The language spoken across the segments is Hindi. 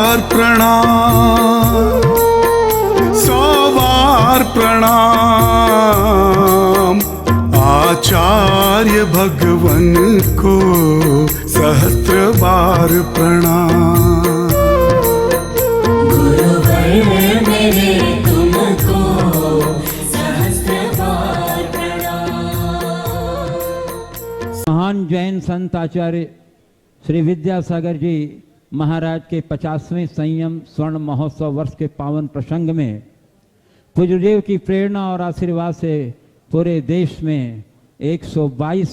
बार प्रणाम, 100 बार प्रणाम। आचार्य भगवन को सहस्त्र बार प्रणाम। गुरुवर मेरे तुमको सहस्त्र बार प्रणाम। महान जैन संत आचार्य श्री विद्यासागर जी महाराज के 50वें संयम स्वर्ण महोत्सव वर्ष के पावन प्रसंग में पूज्यदेव की प्रेरणा और आशीर्वाद से पूरे देश में 122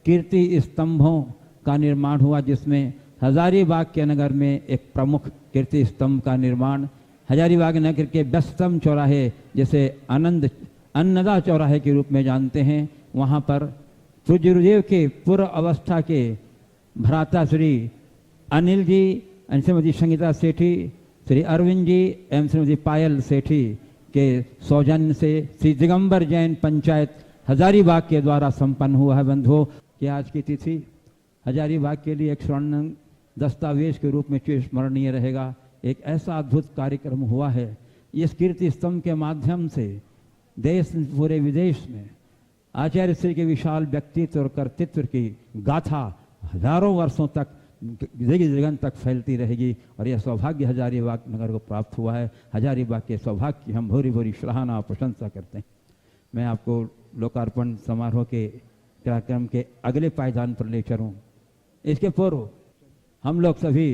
कीर्ति स्तंभों का निर्माण हुआ, जिसमें हजारीबाग के नगर में एक प्रमुख कीर्ति स्तंभ का निर्माण हजारीबाग नगर के व्यस्तम चौराहे, जिसे अन्नदा चौराहे के रूप में जानते हैं, वहाँ पर पूज्य गुरुदेव के पूर्व अवस्था के भ्राता श्री अनिल जी, श्रीमती संगीता सेठी, श्री अरविंद जी एवं श्रीमती पायल सेठी के सौजन्य से श्री दिगंबर जैन पंचायत हजारीबाग के द्वारा संपन्न हुआ है। बंधुओं, कि आज की तिथि हजारीबाग के लिए एक स्वर्ण दस्तावेज के रूप में चिरस्मरणीय रहेगा। एक ऐसा अद्भुत कार्यक्रम हुआ है, इस कीर्ति स्तंभ के माध्यम से देश पूरे विदेश में आचार्य श्री के विशाल व्यक्तित्व और कर्तृत्व की गाथा हजारों वर्षों तक जगन तक फैलती रहेगी। और यह सौभाग्य हजारीबाग नगर को प्राप्त हुआ है। हजारीबाग के सौभाग्य की हम भूरी भूरी सराहना और प्रशंसा करते हैं। मैं आपको लोकार्पण समारोह के कार्यक्रम के अगले पायदान पर ले चलूँ। इसके पूर्व हम लोग सभी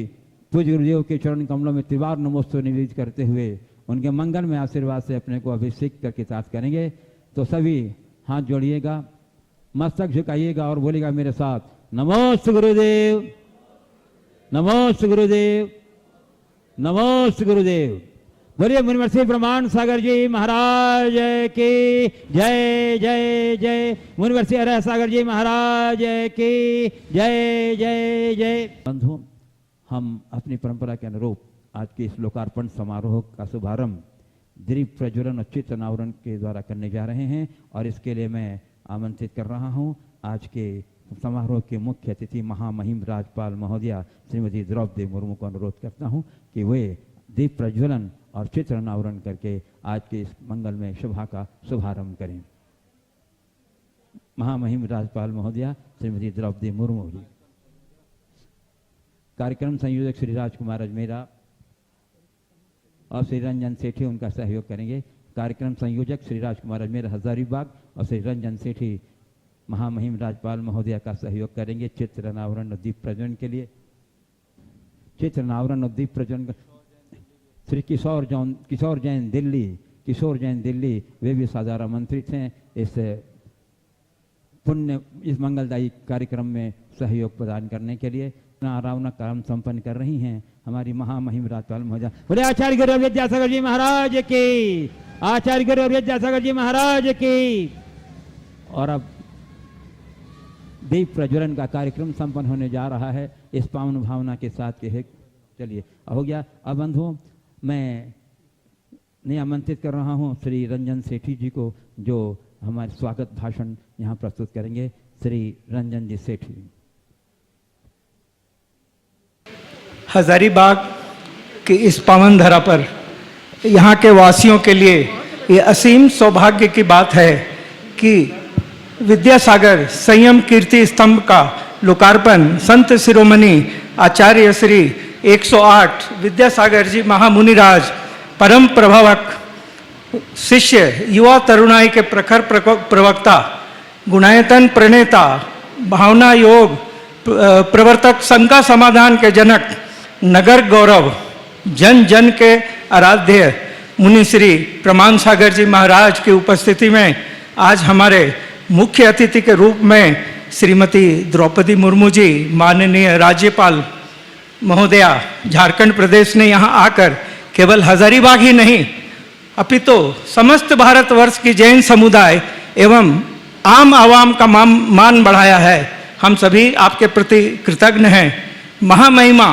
पूज्य गुरुदेव के चरण कमलों में त्रिवार नमोस्तु निवेदित करते हुए उनके मंगल में आशीर्वाद से अपने को अभिषेक करके साथ करेंगे। तो सभी हाथ जोड़िएगा, मस्तक झुकाइएगा और बोलिएगा मेरे साथ, नमोस्तु गुरुदेव, नमोस्तु गुरुदेव, नमोस्तु गुरुदेव। बोलिए मुनिवर्षी प्रमाण सागर जी महाराज की जय जय जय। मुनिवर्षी अरह सागर जी महाराज की जय जय जय। बंधुओं, हम अपनी परंपरा के अनुरूप आज के इस लोकार्पण समारोह का शुभारंभ दीप प्रज्वलन और चित्र अनावरण के द्वारा करने जा रहे हैं। और इसके लिए मैं आमंत्रित कर रहा हूं आज के समारोह के मुख्य अतिथि महामहिम राज्यपाल महोदया श्रीमती द्रौपदी मुर्मू को अनुरोध करता हूं कि वे दीप प्रज्वलन और चित्र अनावरण करके आज के इस मंगलमय सभा का शुभारंभ करें। महामहिम राज्यपाल महोदया श्रीमती द्रौपदी मुर्मू जी। कार्यक्रम संयोजक श्री राजकुमार अजमेरा और श्री रंजन सेठी उनका सहयोग करेंगे। कार्यक्रम संयोजक श्री राजकुमार अजमेरा हजारीबाग और श्री रंजन सेठी महामहिम राज्यपाल महोदया का सहयोग करेंगे चित्र अनावरण और दीप प्रज्वलन के लिए। चित्र अनावरण और दीप प्रज्वलन श्री किशोर जैन दिल्ली वे भी सादर आमंत्रित हैं इस मंगलदायी कार्यक्रम में सहयोग प्रदान करने के लिए। आरावना काम संपन्न कर रही हैं हमारी महामहिम राज्यपाल महोदया। बोले आचार्य गुरु विद्यासागर जी महाराज की, आचार्य गुरु विद्यासागर जी महाराज की। और अब दीप प्रज्वलन का कार्यक्रम संपन्न होने जा रहा है इस पावन भावना के साथ के। चलिए हो गया। अब बंधुओं, मैं आमंत्रित कर रहा हूं श्री रंजन सेठी जी को, जो हमारे स्वागत भाषण यहां प्रस्तुत करेंगे। श्री रंजन जी सेठी। हजारीबाग की इस पावन धरा पर यहाँ के वासियों के लिए ये असीम सौभाग्य की बात है कि विद्यासागर संयम कीर्ति स्तंभ का लोकार्पण संत शिरोमणि आचार्य श्री 108 विद्यासागर जी महामुनिराज परम प्रभावक शिष्य युवा तरुणाई के प्रखर प्रवक्ता गुणायतन प्रणेता भावना योग प्रवर्तक शंका समाधान के जनक नगर गौरव जन जन के आराध्य मुनि श्री प्रमाण सागर जी महाराज की उपस्थिति में आज हमारे मुख्य अतिथि के रूप में श्रीमती द्रौपदी मुर्मू जी माननीय राज्यपाल महोदया झारखंड प्रदेश ने यहाँ आकर केवल हजारीबाग ही नहीं अपितु समस्त भारतवर्ष की जैन समुदाय एवं आम आवाम का मान बढ़ाया है। हम सभी आपके प्रति कृतज्ञ हैं। महामहिमा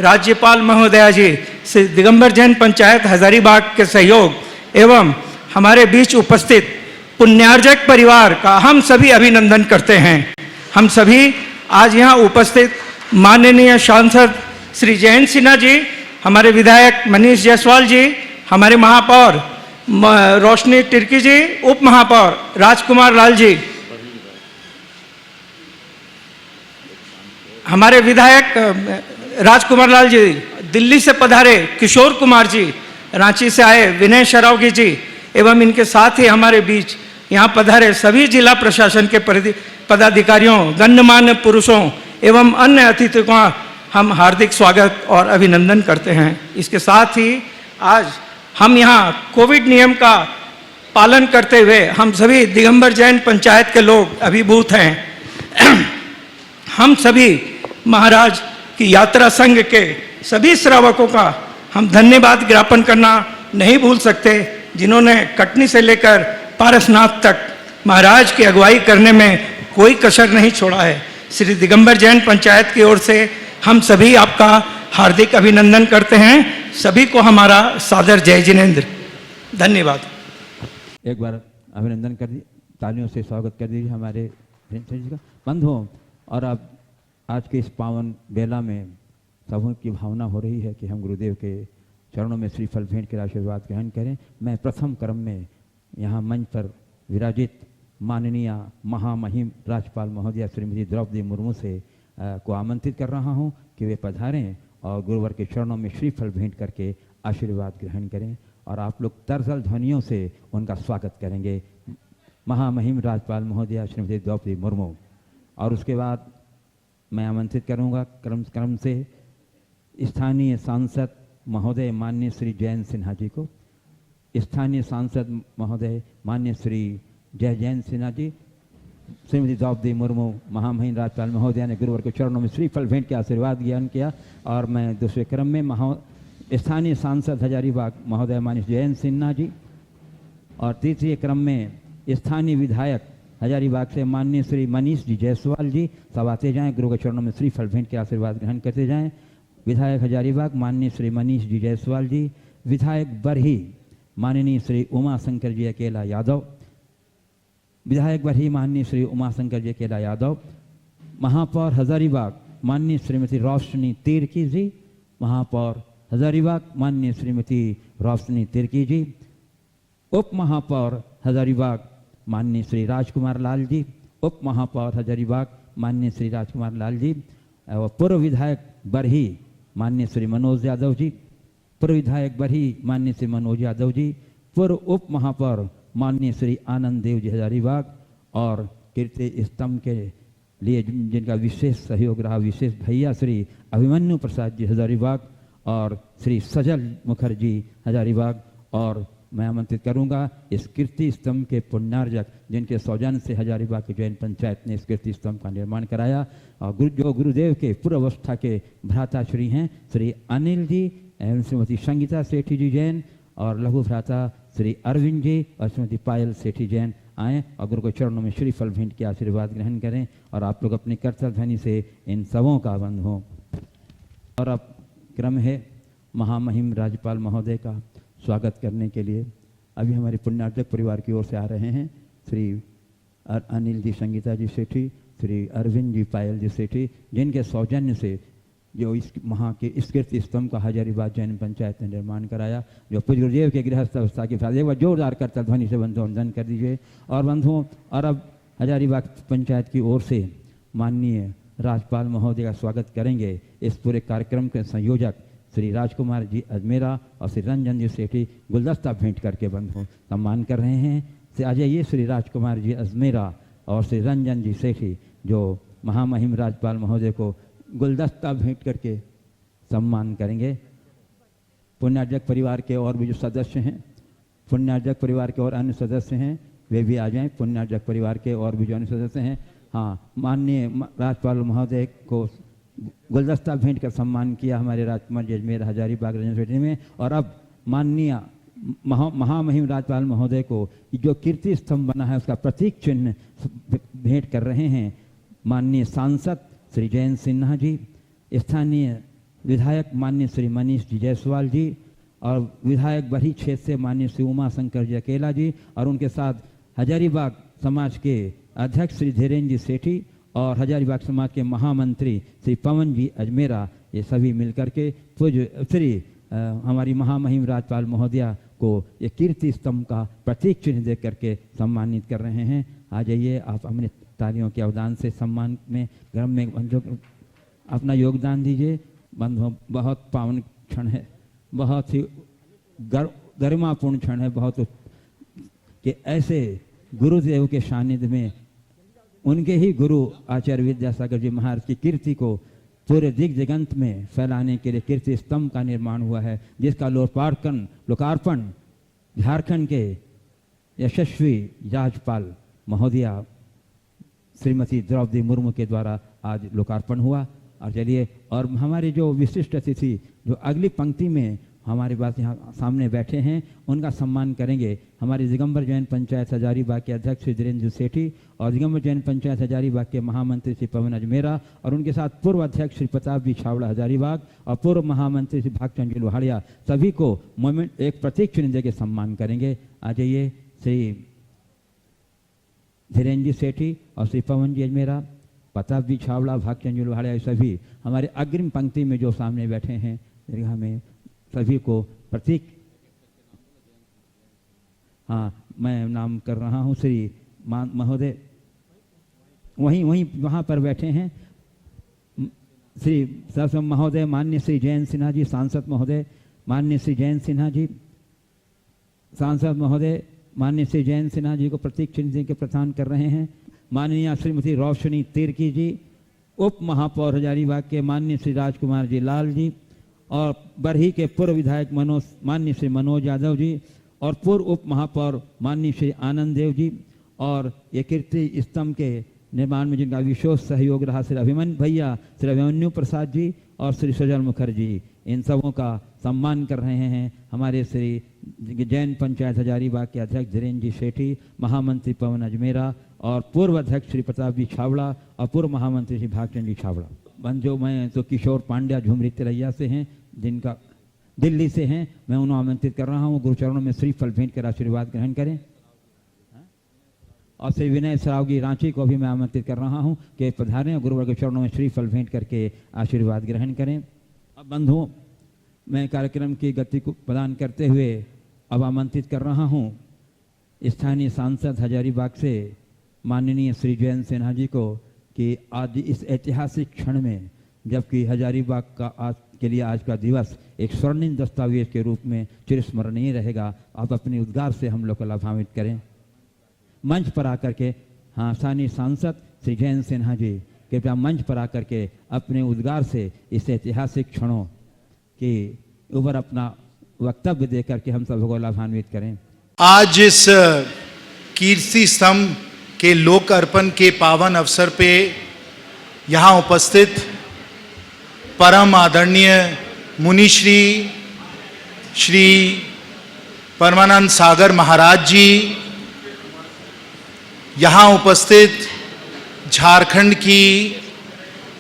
राज्यपाल महोदया जी श्री दिगंबर जैन पंचायत हजारीबाग के सहयोग एवं हमारे बीच उपस्थित पुण्यार्जक परिवार का हम सभी अभिनंदन करते हैं। हम सभी आज यहाँ उपस्थित माननीय सांसद श्री जयंत सिन्हा जी हमारे विधायक मनीष जायसवाल जी, हमारे महापौर रोशनी तिर्की जी, उप महापौर राजकुमार लाल जी, हमारे विधायक राजकुमार लाल जी, दिल्ली से पधारे किशोर कुमार जी, रांची से आए विनय शरावगी जी, एवं इनके साथ ही हमारे बीच यहाँ पधारे सभी जिला प्रशासन के पदाधिकारियों, गण्यमान्य पुरुषों एवं अन्य अतिथियों का हम हार्दिक स्वागत और अभिनंदन करते हैं। इसके साथ ही आज हम यहाँ कोविड नियम का पालन करते हुए हम सभी दिगंबर जैन पंचायत के लोग अभिभूत हैं। हम सभी महाराज की यात्रा संघ के सभी श्रावकों का हम धन्यवाद ज्ञापन करना नहीं भूल सकते, जिन्होंने कटनी से लेकर पारसनाथ तक महाराज की अगुवाई करने में कोई कसर नहीं छोड़ा है। श्री दिगंबर जैन पंचायत की ओर से हम सभी आपका हार्दिक अभिनंदन करते हैं। सभी को हमारा सादर जय जिनेंद्र। धन्यवाद। एक बार अभिनंदन कर दी, तालियों से स्वागत कर दीजिए हमारे प्रिंस जी का। बंधुओं, और अब आज के इस पावन बेला में सबों की भावना हो रही है कि हम गुरुदेव के चरणों में श्रीफल भेंट कर आशीर्वाद ग्रहण करें। मैं प्रथम क्रम में यहाँ मंच पर विराजित माननीय महामहिम राज्यपाल महोदया श्रीमती द्रौपदी मुर्मू से को आमंत्रित कर रहा हूँ कि वे पधारें और गुरुवर के चरणों में श्रीफल भेंट करके आशीर्वाद ग्रहण करें, और आप लोग तरजल ध्वनियों से उनका स्वागत करेंगे। महामहिम राज्यपाल महोदया श्रीमती द्रौपदी मुर्मू। और उसके बाद मैं आमंत्रित करूंगा क्रम से स्थानीय सांसद महोदय माननीय श्री जयंत सिन्हा जी को, स्थानीय सांसद महोदय माननीय श्री जयंत सिन्हा जी, श्रीमती द्रौपदी मुर्मू महामहिम राज्यपाल महोदया ने गुरुवर के चरणों में श्रीफल भेंट के आशीर्वाद ज्ञान किया। और मैं दूसरे क्रम में स्थानीय सांसद हजारीबाग महोदय माननीय जयंत सिन्हा जी, और तीसरे क्रम में स्थानीय विधायक हजारीबाग से माननीय श्री मनीष जी जायसवाल जी सब आते जाएं, गुरु के चरणों में श्रीफल भेंट के आशीर्वाद ग्रहण करते जाएं। विधायक हजारीबाग माननीय श्री मनीष जी जायसवाल जी, विधायक बरही माननीय श्री उमा शंकर जी अकेला यादव, विधायक बरही माननीय श्री उमा शंकर जी अकेला यादव, महापौर हजारीबाग माननीय श्रीमती रोशनी तिर्की जी, महापौर हजारीबाग माननीय श्रीमती रोशनी तिर्की जी, उप महापौर हजारीबाग माननीय श्री राजकुमार लाल जी, उप महापौर हजारीबाग माननीय श्री राजकुमार लाल जी, और पूर्व विधायक बरही माननीय श्री मनोज यादव जी, पूर्व विधायक बरही माननीय श्री मनोज यादव जी, पूर्व उप महापौर माननीय श्री आनंद देव जी हजारीबाग, और कीर्ति स्तंभ के लिए जिनका विशेष सहयोग रहा विशेष भैया श्री अभिमन्यु प्रसाद जी हजारीबाग, और श्री सजल मुखर्जी हजारीबाग। और मैं आमंत्रित करूंगा इस कीर्ति स्तंभ के पुण्यार्जक जिनके सौजन्य से हजारीबाग की जैन पंचायत ने इस कीर्ति स्तंभ का निर्माण कराया, और जो गुरुदेव के पूर्वावस्था के भ्राता श्री हैं श्री अनिल जी एवं श्रीमती संगीता सेठी जी जैन, और लघु भ्राता श्री अरविंद जी और श्रीमती पायल सेठी जैन आएँ और गुरु के चरणों में श्रीफल भेंट के आशीर्वाद ग्रहण करें। और आप लोग अपनी करतल ध्वनि से इन सबों का बंध हों। और अब क्रम है महामहिम राज्यपाल महोदय का स्वागत करने के लिए। अभी हमारे पुण्यार्जक परिवार की ओर से आ रहे हैं श्री अनिल जी संगीता जी सेठी, श्री अरविंद जी पायल जी सेठी, जिनके सौजन्य से जो इस वहाँ के इस कीर्ति स्तंभ का हजारीबाग जैन पंचायत ने निर्माण कराया, जो पूज्य गुरुदेव के गृहस्थ अवस्था के साथ एक बार जोरदार करतल ध्वनि से वंदन कर दीजिए। और बंधुओं, और अब हजारीबाग पंचायत की ओर से माननीय राज्यपाल महोदय का स्वागत करेंगे इस पूरे कार्यक्रम के संयोजक श्री राजकुमार जी अजमेरा और श्री रंजन जी सेठी गुलदस्ता भेंट करके बंधुओं सम्मान कर रहे हैं। से आ जाइए श्री राजकुमार जी अजमेरा और श्री रंजन जी सेठी जो महामहिम राज्यपाल महोदय को गुलदस्ता भेंट करके सम्मान करेंगे। पुण्यार्जक परिवार के और भी जो सदस्य हैं, पुण्यार्जक परिवार के और अन्य सदस्य हैं, वे भी आ जाएं। पुण्यार्जक परिवार के और भी जो अन्य सदस्य हैं, हाँ, माननीय राज्यपाल महोदय को गुलदस्ता भेंट कर सम्मान किया हमारे राजकुमार जी अजमेर हजारीबाग रंजन सेठी में। और अब माननीय महामहिम राज्यपाल महोदय को जो कीर्ति स्तंभ बना है उसका प्रतीक चिन्ह भेंट कर रहे हैं माननीय सांसद श्री जयंत सिन्हा जी, स्थानीय विधायक माननीय श्री मनीष जी जायसवाल जी, और विधायक बरही क्षेत्र से माननीय श्री उमा शंकर जी अकेला जी, और उनके साथ हजारीबाग समाज के अध्यक्ष श्री धीरेन्द्र जी सेठी और हजारीबाग समाज के महामंत्री श्री पवन जी अजमेरा, ये सभी मिलकर के पूज्य श्री हमारी महामहिम राज्यपाल महोदया को ये कीर्ति स्तंभ का प्रतीक चिन्ह दे करके सम्मानित कर रहे हैं। आ जाइए, आप अपने तालियों के अवदान से सम्मान में ग्राम में बंधुओं अपना योगदान दीजिए। बंधुओं, बहुत पावन क्षण है, बहुत ही गरिमापूर्ण क्षण है, बहुत कि ऐसे गुरुदेव के सानिध्य में उनके ही गुरु आचार्य विद्यासागर जी महाराज की कीर्ति को पूरे दिग्जगंत में फैलाने के लिए कीर्ति स्तंभ का निर्माण हुआ है, जिसका लोकार्पण झारखंड के यशस्वी राज्यपाल महोदया श्रीमती द्रौपदी मुर्मू के द्वारा आज लोकार्पण हुआ। और चलिए, और हमारे जो विशिष्ट अतिथि जो अगली पंक्ति में हमारे पास यहाँ सामने बैठे हैं, उनका सम्मान करेंगे हमारे दिगंबर जैन पंचायत हजारीबाग के अध्यक्ष श्री धीरेन्द्र सेठी और दिगंबर जैन पंचायत हजारीबाग के महामंत्री श्री पवन अजमेरा और उनके साथ पूर्व अध्यक्ष श्री प्रताप जी छावड़ा हजारीबाग और पूर्व महामंत्री श्री भागचंद जी लोहाड़िया। सभी को मोमेंट एक प्रतीक चिन्ह देकर सम्मान करेंगे। आ जाइए, श्री धीरेन्द्र जी सेठी और श्री पवन जी अजमेरा, प्रताप जी छावड़ा, भागचंद जी लोहाड़िया, सभी हमारे अग्रिम पंक्ति में जो सामने बैठे हैं, हमें सभी को प्रतीक, हाँ मैं नाम कर रहा हूँ श्री महोदय, वहाँ पर बैठे हैं श्री सरस्वती महोदय, माननीय श्री जयंत सिन्हा जी सांसद महोदय, माननीय श्री जयंत सिन्हा जी सांसद महोदय, माननीय श्री जयंत सिन्हा जी को प्रतीक चिन्ह के प्रदान कर रहे हैं। माननीय श्रीमती रोशनी तिर्की जी, उप महापौर हजारीबाग के माननीय श्री राजकुमार जी लाल जी और बरही के पूर्व विधायक माननीय श्री मनोज यादव जी और पूर्व उप महापौर माननीय श्री आनंद देव जी और ये कीर्ति स्तंभ के निर्माण में जिनका विशेष सहयोग रहा श्री अभिमन्यु भैया, श्री अभिमन्यु प्रसाद जी और श्री सुजल मुखर्जी, इन सबों का सम्मान कर रहे हैं हमारे श्री जैन पंचायत हजारीबाग के अध्यक्ष धीरेन्द्र जी सेठी, महामंत्री पवन अजमेरा और पूर्व अध्यक्ष श्री प्रताप जी छावड़ा और पूर्व महामंत्री श्री भागचंद जी छावड़ा। बंजो मैं तो किशोर पांड्या झुमरी तिरैया से हैं, जिनका दिल्ली से हैं, मैं उन्हें आमंत्रित कर रहा हूँ गुरुचरणों में श्रीफल भेंट कर आशीर्वाद ग्रहण करें। और श्री विनय सरावगी रांची को भी मैं आमंत्रित कर रहा हूँ कि पधारें और गुरुवर के चरणों में श्रीफल भेंट करके आशीर्वाद ग्रहण करें। अब बंधुओं, मैं कार्यक्रम की गति को प्रदान करते हुए अब आमंत्रित कर रहा हूँ स्थानीय सांसद हजारीबाग से माननीय श्री जयंत सिन्हा जी को कि आज इस ऐतिहासिक क्षण में, जबकि हजारीबाग का आज के लिए आज का दिवस एक स्वर्णिम दस्तावेज के रूप में चिरस्मरणीय रहेगा, आप अपने उद्गार से हम लोग को लाभान्वित करें। मंच पर आकर के, हाँ, स्थानीय सांसद श्री जयंत सिन्हा जी कृपया मंच पर आकर के अपने उद्गार से इस ऐतिहासिक क्षणों के ऊपर अपना वक्तव्य देकर के हम सबको लाभान्वित करें। आज इस कीर्ति स्तंभ के लोक अर्पण के पावन अवसर पे यहाँ उपस्थित परम आदरणीय मुनिश्री श्री परमानंद सागर महाराज जी, यहाँ उपस्थित झारखंड की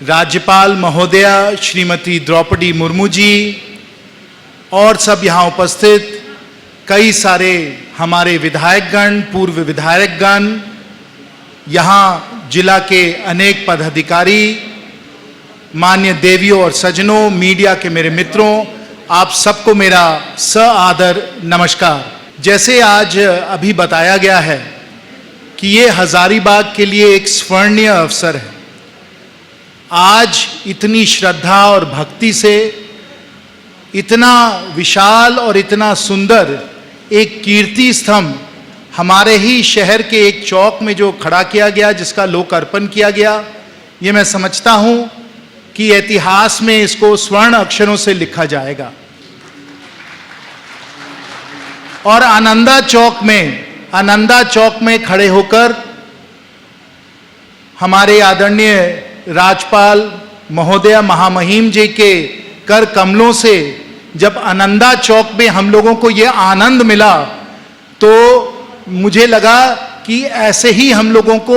राज्यपाल महोदया श्रीमती द्रौपदी मुर्मू जी और सब यहाँ उपस्थित कई सारे हमारे विधायकगण, पूर्व विधायकगण, यहाँ जिला के अनेक पदाधिकारी, मान्य देवियों और सज्जनों, मीडिया के मेरे मित्रों, आप सबको मेरा सआदर नमस्कार। जैसे आज अभी बताया गया है कि ये हजारीबाग के लिए एक स्वर्णीय अवसर है। आज इतनी श्रद्धा और भक्ति से इतना विशाल और इतना सुंदर एक कीर्ति स्तंभ हमारे ही शहर के एक चौक में जो खड़ा किया गया, जिसका लोकार्पण किया गया, ये मैं समझता हूं कि इतिहास में इसको स्वर्ण अक्षरों से लिखा जाएगा। और आनंदा चौक में खड़े होकर हमारे आदरणीय राज्यपाल महोदया महामहिम जी के कर कमलों से जब आनंदा चौक में हम लोगों को ये आनंद मिला, तो मुझे लगा कि ऐसे ही हम लोगों को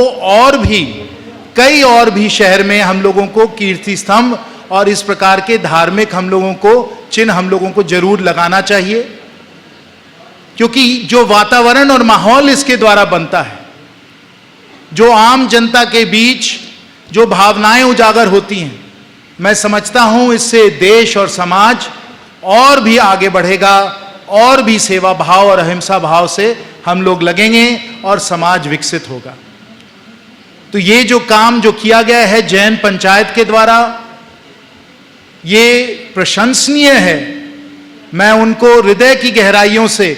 कई और भी शहर में हम लोगों को कीर्ति स्तंभ और इस प्रकार के धार्मिक हम लोगों को चिन्ह हम लोगों को जरूर लगाना चाहिए, क्योंकि जो वातावरण और माहौल इसके द्वारा बनता है, जो आम जनता के बीच जो भावनाएं उजागर होती हैं, मैं समझता हूं इससे देश और समाज और भी आगे बढ़ेगा, और भी सेवा भाव और अहिंसा भाव से हम लोग लगेंगे और समाज विकसित होगा। तो ये जो काम जो किया गया है जैन पंचायत के द्वारा, ये प्रशंसनीय है। मैं उनको हृदय की गहराइयों से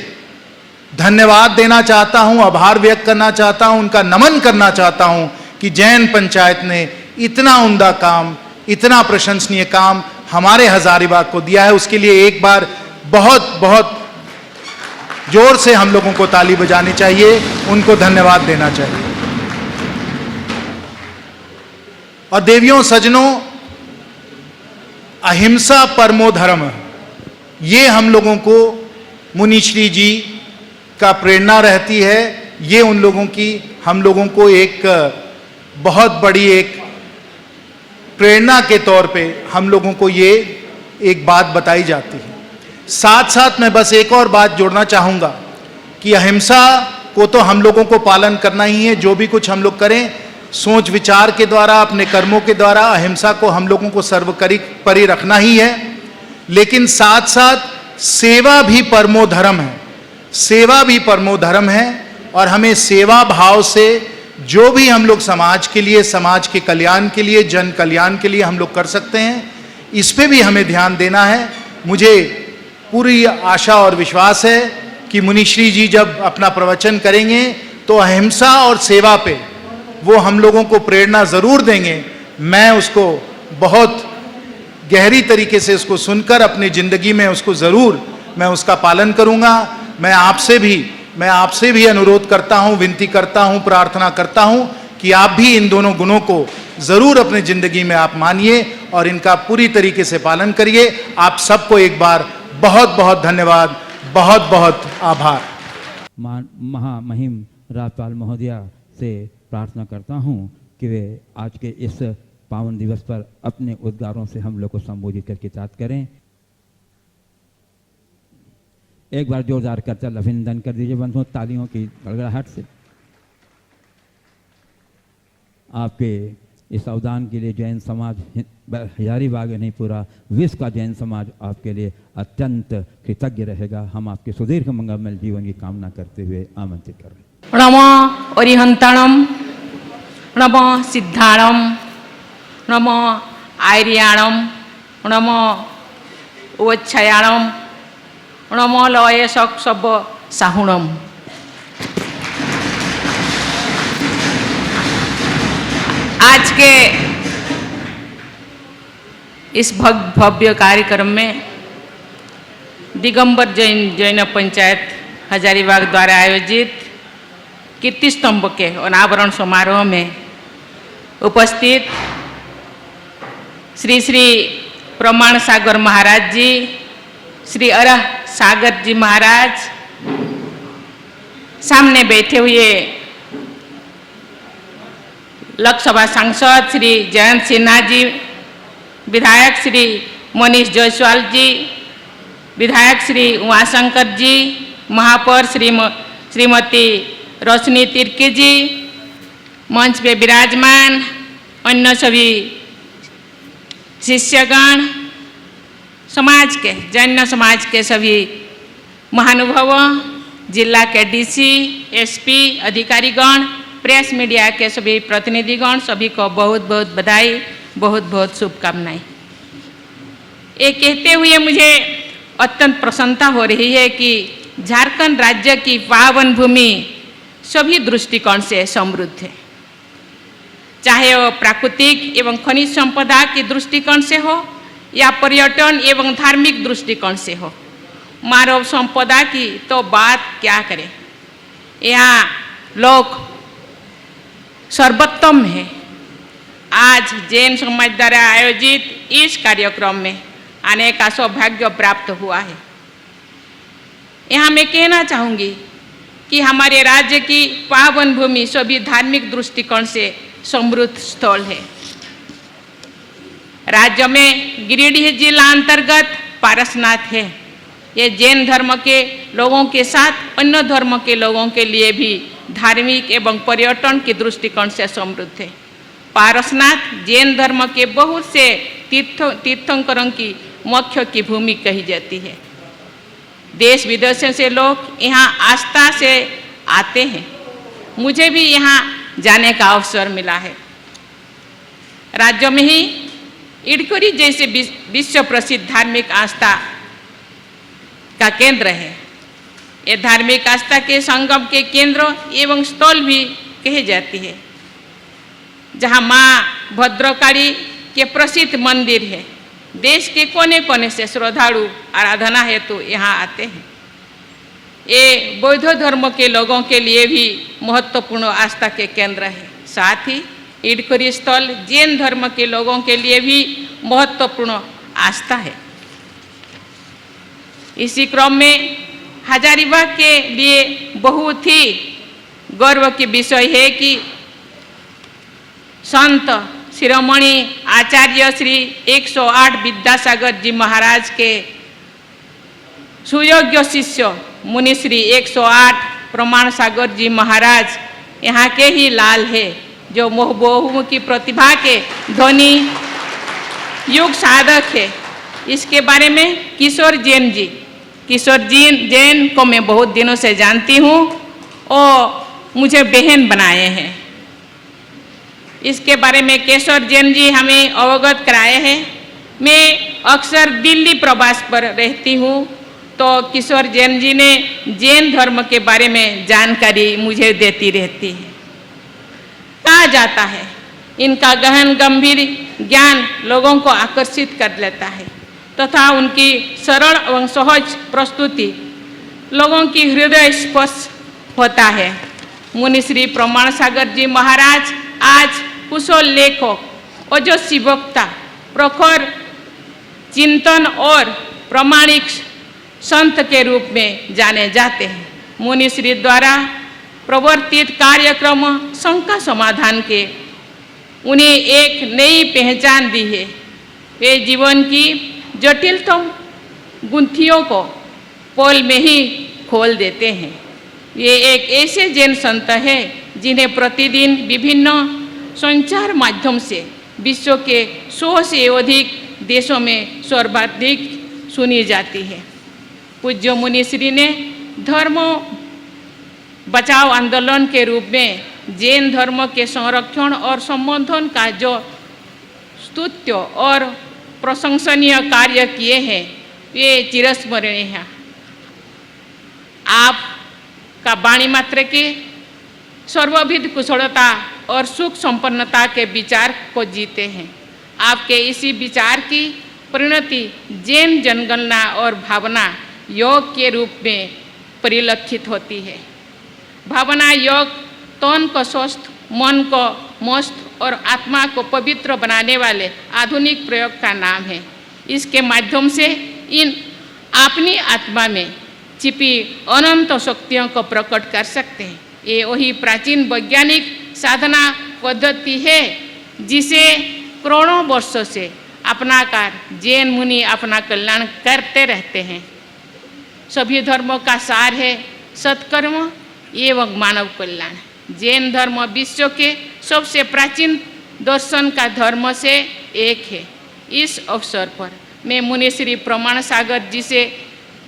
धन्यवाद देना चाहता हूं, आभार व्यक्त करना चाहता हूं, उनका नमन करना चाहता हूं कि जैन पंचायत ने इतना उम्दा काम, इतना प्रशंसनीय काम हमारे हजारीबाग को दिया है। उसके लिए एक बार बहुत बहुत जोर से हम लोगों को ताली बजानी चाहिए, उनको धन्यवाद देना चाहिए। और देवियों सज्जनों, अहिंसा परमो धर्म, ये हम लोगों को मुनिश्री जी का प्रेरणा रहती है। ये उन लोगों की, हम लोगों को एक बहुत बड़ी एक प्रेरणा के तौर पे हम लोगों को ये एक बात बताई जाती है। साथ साथ मैं बस एक और बात जोड़ना चाहूँगा कि अहिंसा को तो हम लोगों को पालन करना ही है। जो भी कुछ हम लोग करें, सोच विचार के द्वारा, अपने कर्मों के द्वारा अहिंसा को हम लोगों को सर्वोपरि रखना ही है। लेकिन साथ साथ सेवा भी परमो धर्म है, सेवा भी परमो धर्म है। और हमें सेवा भाव से जो भी हम लोग समाज के लिए, समाज के कल्याण के लिए, जन कल्याण के लिए हम लोग कर सकते हैं, इस पे भी हमें ध्यान देना है। मुझे पूरी आशा और विश्वास है कि मुनिश्री जी जब अपना प्रवचन करेंगे तो अहिंसा और सेवा पे वो हम लोगों को प्रेरणा जरूर देंगे। मैं उसको बहुत गहरी तरीके से उसको सुनकर अपनी जिंदगी में उसको जरूर मैं उसका पालन करूंगा। मैं आपसे भी अनुरोध करता हूं, विनती करता हूं, प्रार्थना करता हूं कि आप भी इन दोनों गुणों को जरूर अपनी जिंदगी में आप मानिए और इनका पूरी तरीके से पालन करिए। आप सबको एक बार बहुत बहुत धन्यवाद, बहुत बहुत आभार। महामहिम राज्यपाल महोदया से प्रार्थना करता हूं कि वे आज के इस पावन दिवस पर अपने उद्गारों से हम लोग को संबोधित करके तात् करें। एक बार जोरदार करतल अभिनंदन कर दीजिए बंधुओं, तालियों की गड़गड़ाहट से। आपके इस अवदान के लिए जैन समाज, हजारीबाग नहीं पूरा विश्व का जैन समाज आपके लिए अत्यंत कृतज्ञ रहेगा। हम आपके सुदीर्घ मंगलमय जीवन की कामना करते हुए आमंत्रित कर रहे हैं। नमो अरिहंताणम, नमो सिद्धाणम, नमो आर्याणम, नमो ओच्छयाणम, नमो लय सब साहुणम। आज के इस भव्य कार्यक्रम में दिगंबर जैन पंचायत हजारीबाग द्वारा आयोजित कीर्ति स्तंभ के अनावरण समारोह में उपस्थित श्री श्री प्रमाण सागर महाराज जी, श्री अरह सागर जी महाराज, सामने बैठे हुए लोकसभा सांसद श्री जयंत सिन्हा जी, विधायक श्री मनीष जायसवाल जी, विधायक श्री उमाशंकर जी, महापौर श्रीमती रोशनी तिर्की जी, मंच पे विराजमान अन्य सभी शिष्यगण, समाज के, जैन समाज के सभी महानुभावों, जिला के डीसी, एसपी, अधिकारीगण, प्रेस मीडिया के सभी प्रतिनिधिगण, सभी को बहुत बहुत बधाई, बहुत बहुत शुभकामनाएं। ये कहते हुए मुझे अत्यंत प्रसन्नता हो रही है कि झारखंड राज्य की पावन भूमि सभी दृष्टिकोण से समृद्ध है, चाहे वो प्राकृतिक एवं खनिज संपदा के दृष्टिकोण से हो या पर्यटन एवं धार्मिक दृष्टिकोण से हो। मानव संपदा की तो बात क्या करें, यहाँ लोग सर्वोत्तम है। आज जैन समाज द्वारा आयोजित इस कार्यक्रम में आने का सौभाग्य प्राप्त हुआ है। यहाँ मैं कहना चाहूँगी कि हमारे राज्य की पावन भूमि सभी धार्मिक दृष्टिकोण से समृद्ध स्थल है। राज्य में गिरिडीह जिला अंतर्गत पारसनाथ है। ये जैन धर्म के लोगों के साथ अन्य धर्म के लोगों के लिए भी धार्मिक एवं पर्यटन के दृष्टिकोण से समृद्ध है। पारसनाथ जैन धर्म के बहुत से तीर्थंकरों की मुख्य की भूमि कही जाती है। देश विदेशों से लोग यहाँ आस्था से आते हैं। मुझे भी यहाँ जाने का अवसर मिला है। राज्य में ही इडकोरी जैसे विश्व प्रसिद्ध धार्मिक आस्था का केंद्र है। ये धार्मिक आस्था के संगम के केंद्र एवं स्थल भी कहे जाती है, जहाँ माँ भद्रकाली के प्रसिद्ध मंदिर है। देश के कोने कोने से श्रद्धालु आराधना हेतु यहाँ आते हैं। ये बौद्ध धर्म के लोगों के लिए भी महत्वपूर्ण आस्था के केंद्र है। साथ ही इडकोरी स्थल जैन धर्म के लोगों के लिए भी महत्वपूर्ण आस्था है। इसी क्रम में हजारीबाग के लिए बहुत ही गर्व की विषय है कि संत शिरोमणि आचार्य श्री 108 विद्यासागर जी महाराज के सुयोग्य शिष्य मुनि श्री 108 प्रमाण सागर जी महाराज यहाँ के ही लाल है, जो बहुमुखी प्रतिभा के धनी युग साधक है। इसके बारे में किशोर जैन को मैं बहुत दिनों से जानती हूँ और मुझे बहन बनाए हैं। इसके बारे में किशोर जैन जी हमें अवगत कराए हैं। मैं अक्सर दिल्ली प्रवास पर रहती हूँ, तो किशोर जैन जी ने जैन धर्म के बारे में जानकारी मुझे देती रहती है। कहा जाता है इनका गहन गंभीर ज्ञान लोगों को आकर्षित कर लेता है तथा उनकी सरल एवं सहज प्रस्तुति लोगों की हृदय स्पर्श होता है। मुनि श्री प्रमाण सागर जी महाराज आज कुशल लेखक, ओजस्वी वक्ता, प्रखर चिंतन और प्रामाणिक संत के रूप में जाने जाते हैं। मुनि श्री द्वारा प्रवर्तित कार्यक्रम शंका समाधान के उन्हें एक नई पहचान दी है। वे जीवन की जटिलतम गुंथियों को पल में ही खोल देते हैं। ये एक ऐसे जैन संत हैं जिन्हें प्रतिदिन विभिन्न संचार माध्यम से विश्व के 100 से अधिक देशों में सर्वाधिक सुनी जाती है। पूज्य मुनि श्री ने धर्म बचाओ आंदोलन के रूप में जैन धर्म के संरक्षण और संवर्धन का जो स्तुत्य और प्रशंसनीय कार्य किए हैं, वे चिरस्मरणीय हैं। आपका वाणी मात्र के सर्वविध कुशलता और सुख संपन्नता के विचार को जीते हैं। आपके इसी विचार की परिणति जैन जनगणना और भावना योग के रूप में परिलक्षित होती है। भावना योग तन को स्वस्थ, मन को मस्त और आत्मा को पवित्र बनाने वाले आधुनिक प्रयोग का नाम है। इसके माध्यम से इन अपनी आत्मा में छिपी अनंत शक्तियों को प्रकट कर सकते हैं। ये वही प्राचीन वैज्ञानिक साधना पद्धति है जिसे करोड़ों वर्षों से अपनाकर जैन मुनि अपना कल्याण करते रहते हैं। सभी धर्मों का सार है सत्कर्म एवं मानव कल्याण। जैन धर्म विश्व के सबसे प्राचीन दर्शन का धर्म से एक है। इस अवसर पर मैं मुनि श्री प्रमाण सागर जी से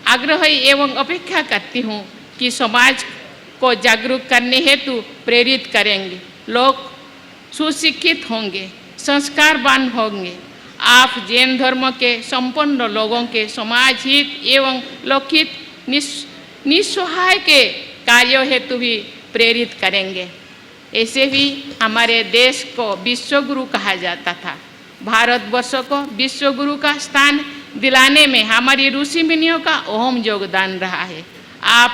आग्रह एवं अपेक्षा करती हूँ कि समाज को जागरूक करने हेतु प्रेरित करेंगे। लोग सुशिक्षित होंगे, संस्कारवान होंगे। आप जैन धर्म के संपन्न लोगों के समाज हित एवं लोकहित निस्सहाय के कार्यों हेतु भी प्रेरित करेंगे। ऐसे ही हमारे देश को विश्वगुरु कहा जाता था। भारतवर्ष को विश्वगुरु का स्थान दिलाने में हमारी ऋषि मुनियों का अहम योगदान रहा है। आप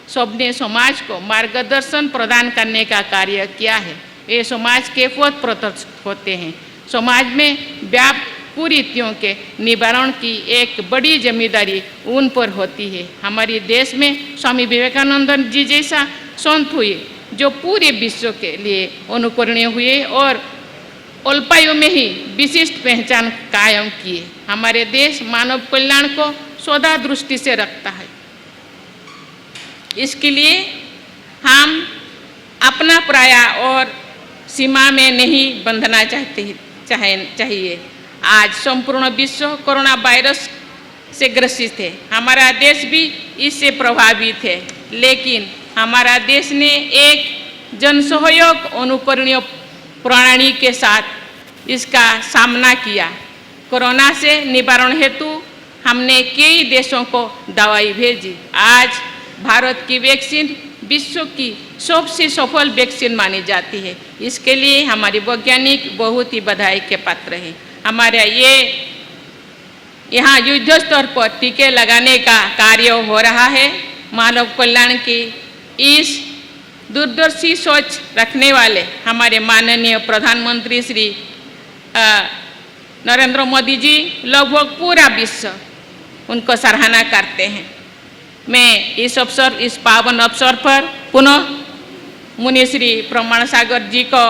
सबने समाज को मार्गदर्शन प्रदान करने का कार्य किया है। ये समाज के पथ प्रदर्शक होते हैं। समाज में व्याप्त कुरीतियों के निवारण की एक बड़ी जिम्मेदारी उन पर होती है। हमारे देश में स्वामी विवेकानंद जी जैसा संत हुए जो पूरे विश्व के लिए अनुकरणीय हुए और अल्पायु में ही विशिष्ट पहचान कायम किए। हमारे देश मानव कल्याण को सदा दृष्टि से रखता है। इसके लिए हम अपना पराया और सीमा में नहीं बंधना चाहिए। आज संपूर्ण विश्व कोरोना वायरस से ग्रसित है। हमारा देश भी इससे प्रभावित है, लेकिन हमारा देश ने एक जनसहयोग अनुकरणीय प्रणाली के साथ इसका सामना किया। कोरोना से निवारण हेतु हमने कई देशों को दवाई भेजी। आज भारत की वैक्सीन विश्व की सबसे सफल वैक्सीन मानी जाती है। इसके लिए हमारे वैज्ञानिक बहुत ही बधाई के पात्र हैं। हमारे यहाँ युद्ध स्तर पर टीके लगाने का कार्य हो रहा है। मानव कल्याण की इस दूरदर्शी सोच रखने वाले हमारे माननीय प्रधानमंत्री श्री नरेंद्र मोदी जी लगभग पूरा विश्व उनको सराहना करते हैं। मैं इस पावन अवसर पर पुनः मुनि श्री प्रमाण सागर जी को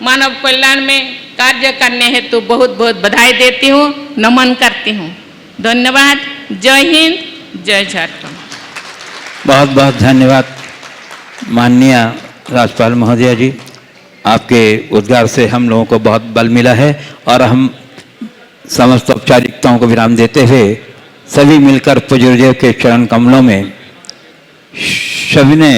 मानव कल्याण में कार्य करने हेतु बहुत बहुत बधाई देती हूँ, नमन करती हूँ। धन्यवाद। जय हिंद, जय झारखंड। बहुत बहुत धन्यवाद माननीय राज्यपाल महोदया जी, आपके उद्गार से हम लोगों को बहुत बल मिला है और हम समस्त औपचारिकताओं को विराम देते हुए सभी मिलकर पूज्य गुरुदेव के चरण कमलों में सभी ने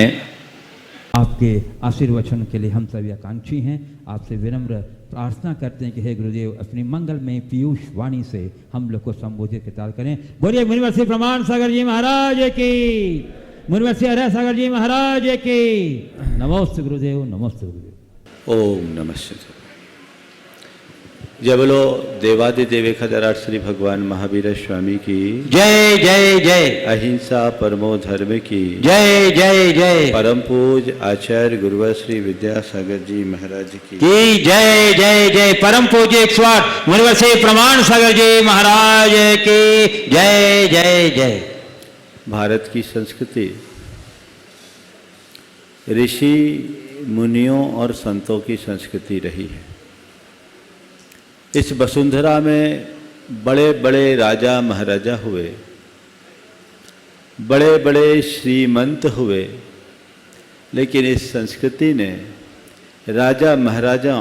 आपके आशीर्वचन के लिए हम सभी आकांक्षी हैं। आपसे विनम्र प्रार्थना करते हैं कि हे गुरुदेव अपनी मंगलमय पीयूष वाणी से हम लोग को संबोधित किताब करें। बोलिए मुनिवर प्रमाण सागर जी महाराज की, मुनिवर हरे सागर जी महाराज की। नमोस्तु गुरुदेव, नमोस्तु गुरुदेव। ओम नमः शिवाय। जय बोलो देवादिदेव खदराट श्री भगवान महावीर स्वामी की जय जय जय। अहिंसा परमो धर्म की जय जय जय। परम पूज आचार्य गुरुवर श्री विद्यासागर जी महाराज की जय जय जय। परम पूज्य 108 मुनिवर से प्रमाण सागर जी महाराज की जय जय जय। भारत की संस्कृति ऋषि मुनियों और संतों की संस्कृति रही है। इस वसुंधरा में बड़े बड़े राजा महाराजा हुए, बड़े बड़े श्रीमंत हुए, लेकिन इस संस्कृति ने राजा महाराजा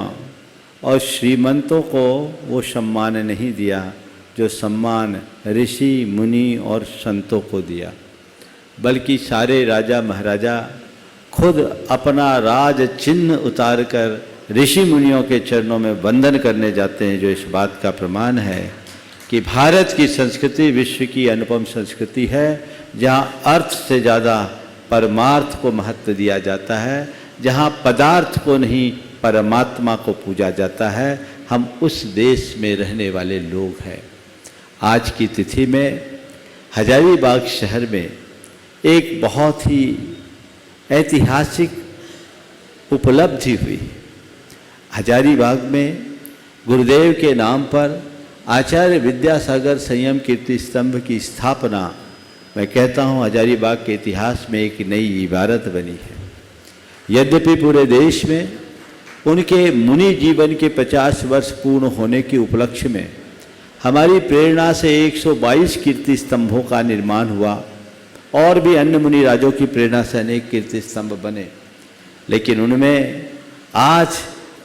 और श्रीमंतों को वो सम्मान नहीं दिया जो सम्मान ऋषि मुनि और संतों को दिया, बल्कि सारे राजा महाराजा खुद अपना राज चिन्ह उतार कर ऋषि मुनियों के चरणों में वंदन करने जाते हैं, जो इस बात का प्रमाण है कि भारत की संस्कृति विश्व की अनुपम संस्कृति है, जहाँ अर्थ से ज़्यादा परमार्थ को महत्व दिया जाता है, जहाँ पदार्थ को नहीं परमात्मा को पूजा जाता है। हम उस देश में रहने वाले लोग हैं। आज की तिथि में हजारीबाग शहर में एक बहुत ही ऐतिहासिक उपलब्धि हुई। हजारीबाग में गुरुदेव के नाम पर आचार्य विद्यासागर संयम कीर्ति स्तंभ की स्थापना, मैं कहता हूँ हजारीबाग के इतिहास में एक नई इबारत बनी है। यद्यपि पूरे देश में उनके मुनि जीवन के 50 वर्ष पूर्ण होने के उपलक्ष्य में हमारी प्रेरणा से 122 कीर्ति स्तंभों का निर्माण हुआ और भी अन्य मुनि राजों की प्रेरणा से अनेक कीर्ति स्तंभ बने, लेकिन उनमें आज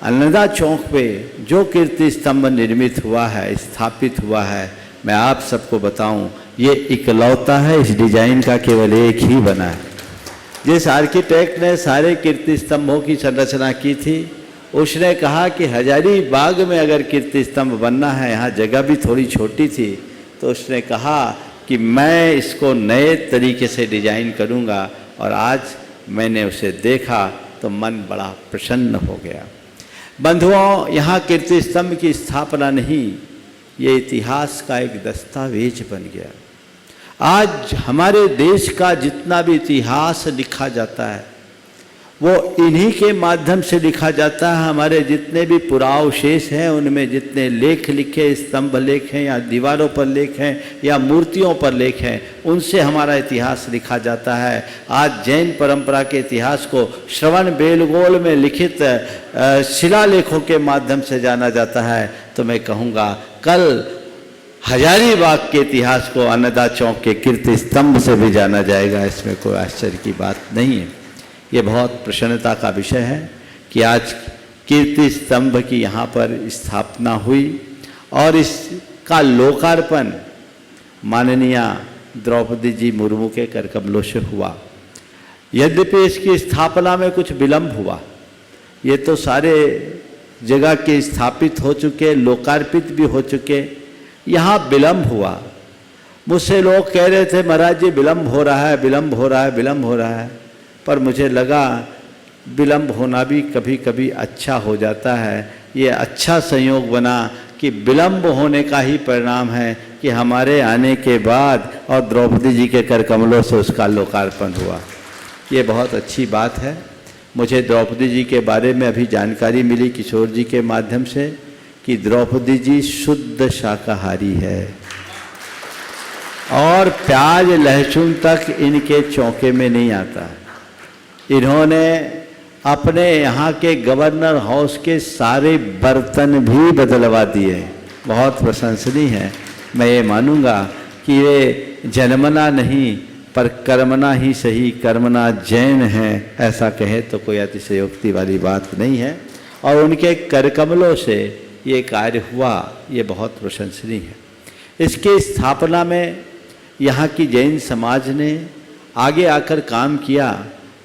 अलनदा चौक पे जो कीर्ति स्तंभ निर्मित हुआ है, स्थापित हुआ है, मैं आप सबको बताऊं, ये इकलौता है। इस डिजाइन का केवल एक ही बना है। जिस आर्किटेक्ट ने सारे कीर्ति स्तंभों की संरचना की थी, उसने कहा कि हजारीबाग में अगर कीर्ति स्तंभ बनना है, यहाँ जगह भी थोड़ी छोटी थी, तो उसने कहा कि मैं इसको नए तरीके से डिजाइन करूँगा। और आज मैंने उसे देखा तो मन बड़ा प्रसन्न हो गया। बंधुओं, यहाँ कीर्ति स्तंभ की स्थापना नहीं, ये इतिहास का एक दस्तावेज बन गया। आज हमारे देश का जितना भी इतिहास लिखा जाता है वो इन्हीं के माध्यम से लिखा जाता है। हमारे जितने भी पुरावशेष हैं, उनमें जितने लेख लिखे, स्तंभ लेख हैं या दीवारों पर लेख हैं या मूर्तियों पर लेख हैं, उनसे हमारा इतिहास लिखा जाता है। आज जैन परंपरा के इतिहास को श्रवण बेलगोल में लिखित शिलालेखों के माध्यम से जाना जाता है। तो मैं कहूँगा कल हजारीबाग के इतिहास को अन्नदा चौक के कीर्ति स्तंभ से भी जाना जाएगा। इसमें कोई आश्चर्य की बात नहीं है। ये बहुत प्रसन्नता का विषय है कि आज कीर्ति स्तंभ की यहाँ पर स्थापना हुई और इसका लोकार्पण माननीय द्रौपदी जी मुर्मू के कर कमलों से हुआ। यद्यपि इसकी स्थापना में कुछ विलंब हुआ, ये तो सारे जगह के स्थापित हो चुके, लोकार्पित भी हो चुके, यहाँ विलंब हुआ। मुझसे लोग कह रहे थे महाराज जी विलंब हो रहा है, विलंब हो रहा है, विलंब हो रहा है, पर मुझे लगा विलंब होना भी कभी कभी अच्छा हो जाता है। ये अच्छा संयोग बना कि विलंब होने का ही परिणाम है कि हमारे आने के बाद और द्रौपदी जी के कर कमलों से उसका लोकार्पण हुआ। ये बहुत अच्छी बात है। मुझे द्रौपदी जी के बारे में अभी जानकारी मिली किशोर जी के माध्यम से कि द्रौपदी जी शुद्ध शाकाहारी है और प्याज लहसुन तक इनके चौके में नहीं आता। इन्होंने अपने यहाँ के गवर्नर हाउस के सारे बर्तन भी बदलवा दिए। बहुत प्रशंसनीय है। मैं ये मानूंगा कि ये जन्मना नहीं पर कर्मना ही सही, कर्मना जैन है, ऐसा कहे तो कोई अतिशयोक्ति वाली बात नहीं है। और उनके करकमलों से ये कार्य हुआ, ये बहुत प्रशंसनीय है। इसके स्थापना में यहाँ की जैन समाज ने आगे आकर काम किया,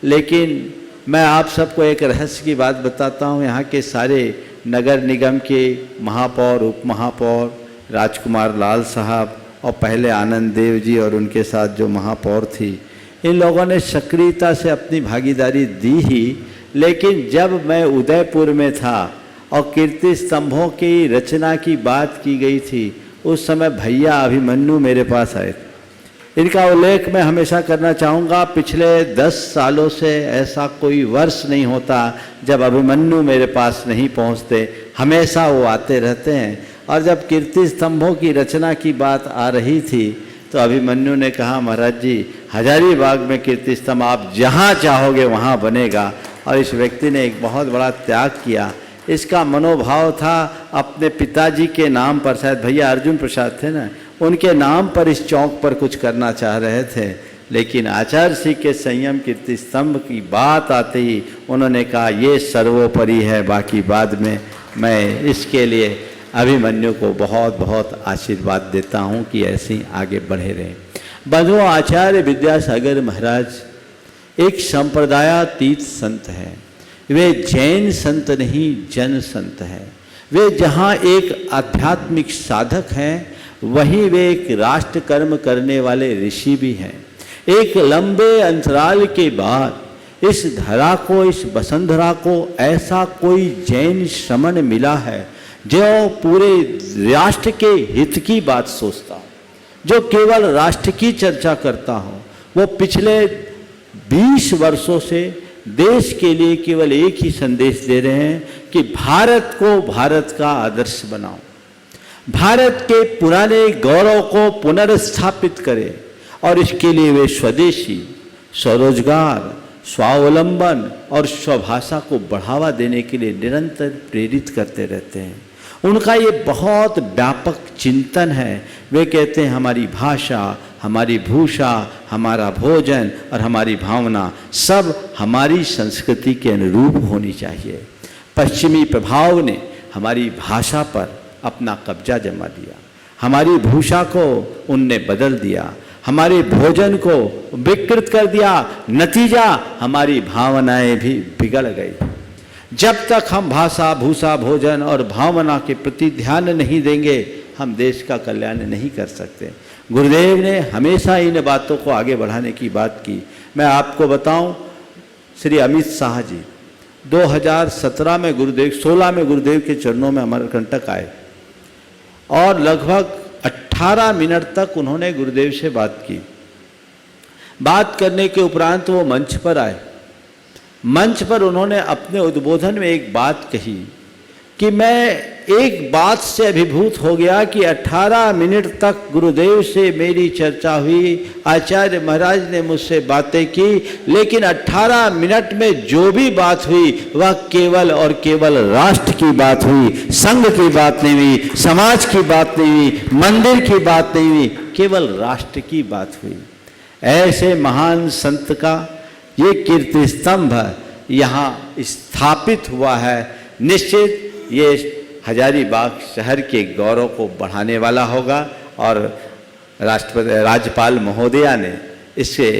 लेकिन मैं आप सबको एक रहस्य की बात बताता हूँ। यहाँ के सारे नगर निगम के महापौर, उप महापौर, राजकुमार लाल साहब और पहले आनंद देव जी और उनके साथ जो महापौर थी, इन लोगों ने सक्रियता से अपनी भागीदारी दी ही। लेकिन जब मैं उदयपुर में था और कीर्ति स्तंभों की रचना की बात की गई थी, उस समय भैया अभिमन्यु मेरे पास आए थे। इनका उल्लेख मैं हमेशा करना चाहूँगा। पिछले 10 सालों से ऐसा कोई वर्ष नहीं होता जब अभिमन्यु मेरे पास नहीं पहुँचते, हमेशा वो आते रहते हैं। और जब कीर्ति स्तंभों की रचना की बात आ रही थी तो अभिमन्यु ने कहा महाराज जी हजारीबाग में कीर्ति स्तंभ आप जहाँ चाहोगे वहाँ बनेगा। और इस व्यक्ति ने एक बहुत बड़ा त्याग किया। इसका मनोभाव था अपने पिताजी के नाम पर, शायद भैया अर्जुन प्रसाद थे ना, उनके नाम पर इस चौक पर कुछ करना चाह रहे थे। लेकिन आचार्य श्री के संयम कीर्ति स्तंभ की बात आते ही उन्होंने कहा ये सर्वोपरि है, बाकी बाद में। मैं इसके लिए अभिमन्यु को बहुत बहुत आशीर्वाद देता हूँ कि ऐसे ही आगे बढ़े रहें। बंधुओं, आचार्य विद्यासागर महाराज एक संप्रदायातीत संत हैं। वे जैन संत नहीं, जन संत हैं। वे जहाँ एक आध्यात्मिक साधक हैं, वहीं वे एक राष्ट्र कर्म करने वाले ऋषि भी हैं। एक लंबे अंतराल के बाद इस धरा को, इस वसुंधरा को ऐसा कोई जैन श्रमण मिला है जो पूरे राष्ट्र के हित की बात सोचता हो, जो केवल राष्ट्र की चर्चा करता हो। वो पिछले 20 वर्षों से देश के लिए केवल एक ही संदेश दे रहे हैं कि भारत को भारत का आदर्श बनाओ, भारत के पुराने गौरव को पुनर्स्थापित करें। और इसके लिए वे स्वदेशी, स्वरोजगार, स्वावलंबन और स्वभाषा को बढ़ावा देने के लिए निरंतर प्रेरित करते रहते हैं। उनका ये बहुत व्यापक चिंतन है। वे कहते हैं हमारी भाषा, हमारी भूषा, हमारा भोजन और हमारी भावना सब हमारी संस्कृति के अनुरूप होनी चाहिए। पश्चिमी प्रभाव ने हमारी भाषा पर अपना कब्जा जमा दिया, हमारी भूषा को उनने बदल दिया, हमारे भोजन को विकृत कर दिया। नतीजा हमारी भावनाएं भी बिगड़ गई। जब तक हम भाषा, भूषा, भोजन और भावना के प्रति ध्यान नहीं देंगे, हम देश का कल्याण नहीं कर सकते। गुरुदेव ने हमेशा इन बातों को आगे बढ़ाने की बात की। मैं आपको बताऊं, श्री अमित शाह जी 2017 में गुरुदेव, 16 में गुरुदेव के चरणों में अमरकंटक आए और लगभग 18 मिनट तक उन्होंने गुरुदेव से बात की। बात करने के उपरांत वो मंच पर आए। मंच पर उन्होंने अपने उद्बोधन में एक बात कही कि मैं एक बात से अभिभूत हो गया कि 18 मिनट तक गुरुदेव से मेरी चर्चा हुई, आचार्य महाराज ने मुझसे बातें की, लेकिन 18 मिनट में जो भी बात हुई वह केवल और केवल राष्ट्र की बात हुई, संघ की बात नहीं हुई, समाज की बात नहीं हुई, मंदिर की बात नहीं हुई, केवल राष्ट्र की बात हुई। ऐसे महान संत का ये कीर्ति स्तंभ यहाँ स्थापित हुआ है। निश्चित ये हजारीबाग शहर के गौरव को बढ़ाने वाला होगा और राज्यपाल महोदया ने इसे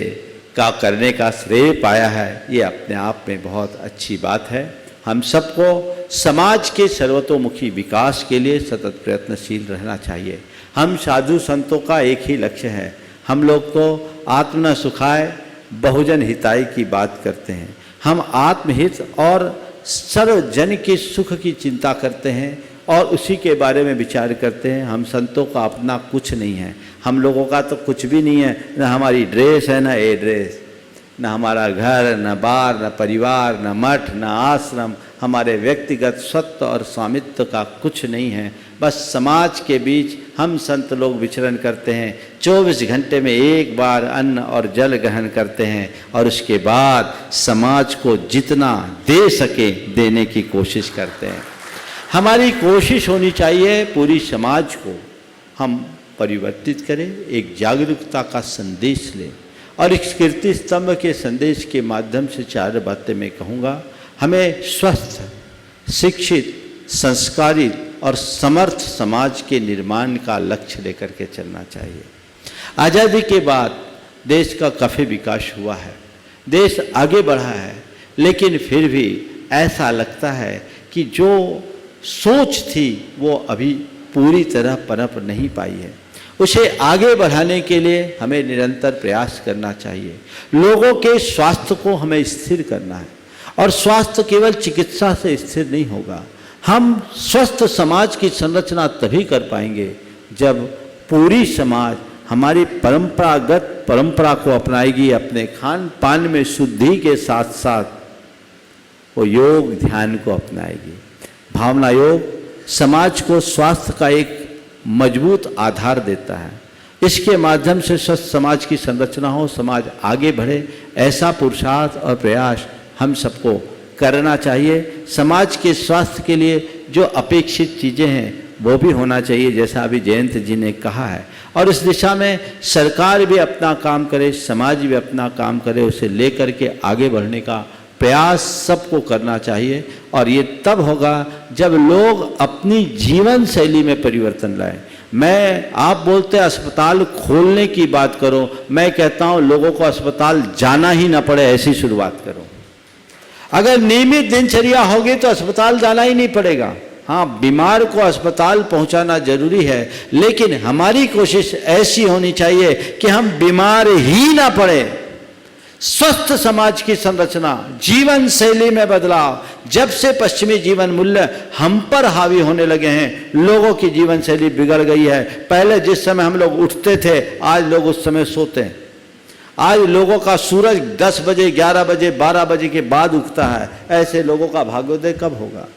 का करने का श्रेय पाया है। ये अपने आप में बहुत अच्छी बात है। हम सबको समाज के सर्वतोमुखी विकास के लिए सतत प्रयत्नशील रहना चाहिए। हम साधु संतों का एक ही लक्ष्य है, हम लोग तो आत्म न सुखाय बहुजन हिताय की बात करते हैं। हम आत्महित और सर्वजन के सुख की चिंता करते हैं और उसी के बारे में विचार करते हैं। हम संतों का अपना कुछ नहीं है, हम लोगों का तो कुछ भी नहीं है, न हमारी ड्रेस है, न एड्रेस, न हमारा घर, न बार, न परिवार, न मठ, न आश्रम, हमारे व्यक्तिगत स्वत्व और स्वामित्व का कुछ नहीं है। बस समाज के बीच हम संत लोग विचरण करते हैं। 24 घंटे में एक बार अन्न और जल ग्रहण करते हैं और उसके बाद समाज को जितना दे सके देने की कोशिश करते हैं। हमारी कोशिश होनी चाहिए पूरी समाज को हम परिवर्तित करें, एक जागरूकता का संदेश लें। और इस कीर्ति स्तंभ के संदेश के माध्यम से 4 बातें मैं कहूँगा। हमें स्वस्थ, शिक्षित, संस्कारित और समर्थ समाज के निर्माण का लक्ष्य लेकर के चलना चाहिए। आज़ादी के बाद देश का काफ़ी विकास हुआ है, देश आगे बढ़ा है, लेकिन फिर भी ऐसा लगता है कि जो सोच थी वो अभी पूरी तरह पनप नहीं पाई है। उसे आगे बढ़ाने के लिए हमें निरंतर प्रयास करना चाहिए। लोगों के स्वास्थ्य को हमें स्थिर करना है और स्वास्थ्य केवल चिकित्सा से स्थिर नहीं होगा। हम स्वस्थ समाज की संरचना तभी कर पाएंगे जब पूरी समाज हमारी परंपरा को अपनाएगी, अपने खान पान में शुद्धि के साथ साथ वो योग ध्यान को अपनाएगी। भावना योग समाज को स्वास्थ्य का एक मजबूत आधार देता है। इसके माध्यम से स्वस्थ समाज की संरचना हो, समाज आगे बढ़े, ऐसा पुरुषार्थ और प्रयास हम सबको करना चाहिए। समाज के स्वास्थ्य के लिए जो अपेक्षित चीज़ें हैं वो भी होना चाहिए, जैसा अभी जयंत जी ने कहा है। और इस दिशा में सरकार भी अपना काम करे, समाज भी अपना काम करे, उसे लेकर के आगे बढ़ने का प्रयास सबको करना चाहिए। और ये तब होगा जब लोग अपनी जीवन शैली में परिवर्तन लाएं। आप बोलते अस्पताल खोलने की बात करो, मैं कहता हूँ लोगों को अस्पताल जाना ही ना पड़े, ऐसी शुरुआत करो। अगर नियमित दिनचर्या होगी तो अस्पताल जाना ही नहीं पड़ेगा। हाँ, बीमार को अस्पताल पहुंचाना जरूरी है, लेकिन हमारी कोशिश ऐसी होनी चाहिए कि हम बीमार ही ना पड़े। स्वस्थ समाज की संरचना, जीवन शैली में बदलाव। जब से पश्चिमी जीवन मूल्य हम पर हावी होने लगे हैं, लोगों की जीवन शैली बिगड़ गई है। पहले जिस समय हम लोग उठते थे, आज लोग उस समय सोते हैं। आज लोगों का सूरज 10 बजे, 11 बजे, 12 बजे के बाद उगता है। ऐसे लोगों का भाग्योदय कब होगा?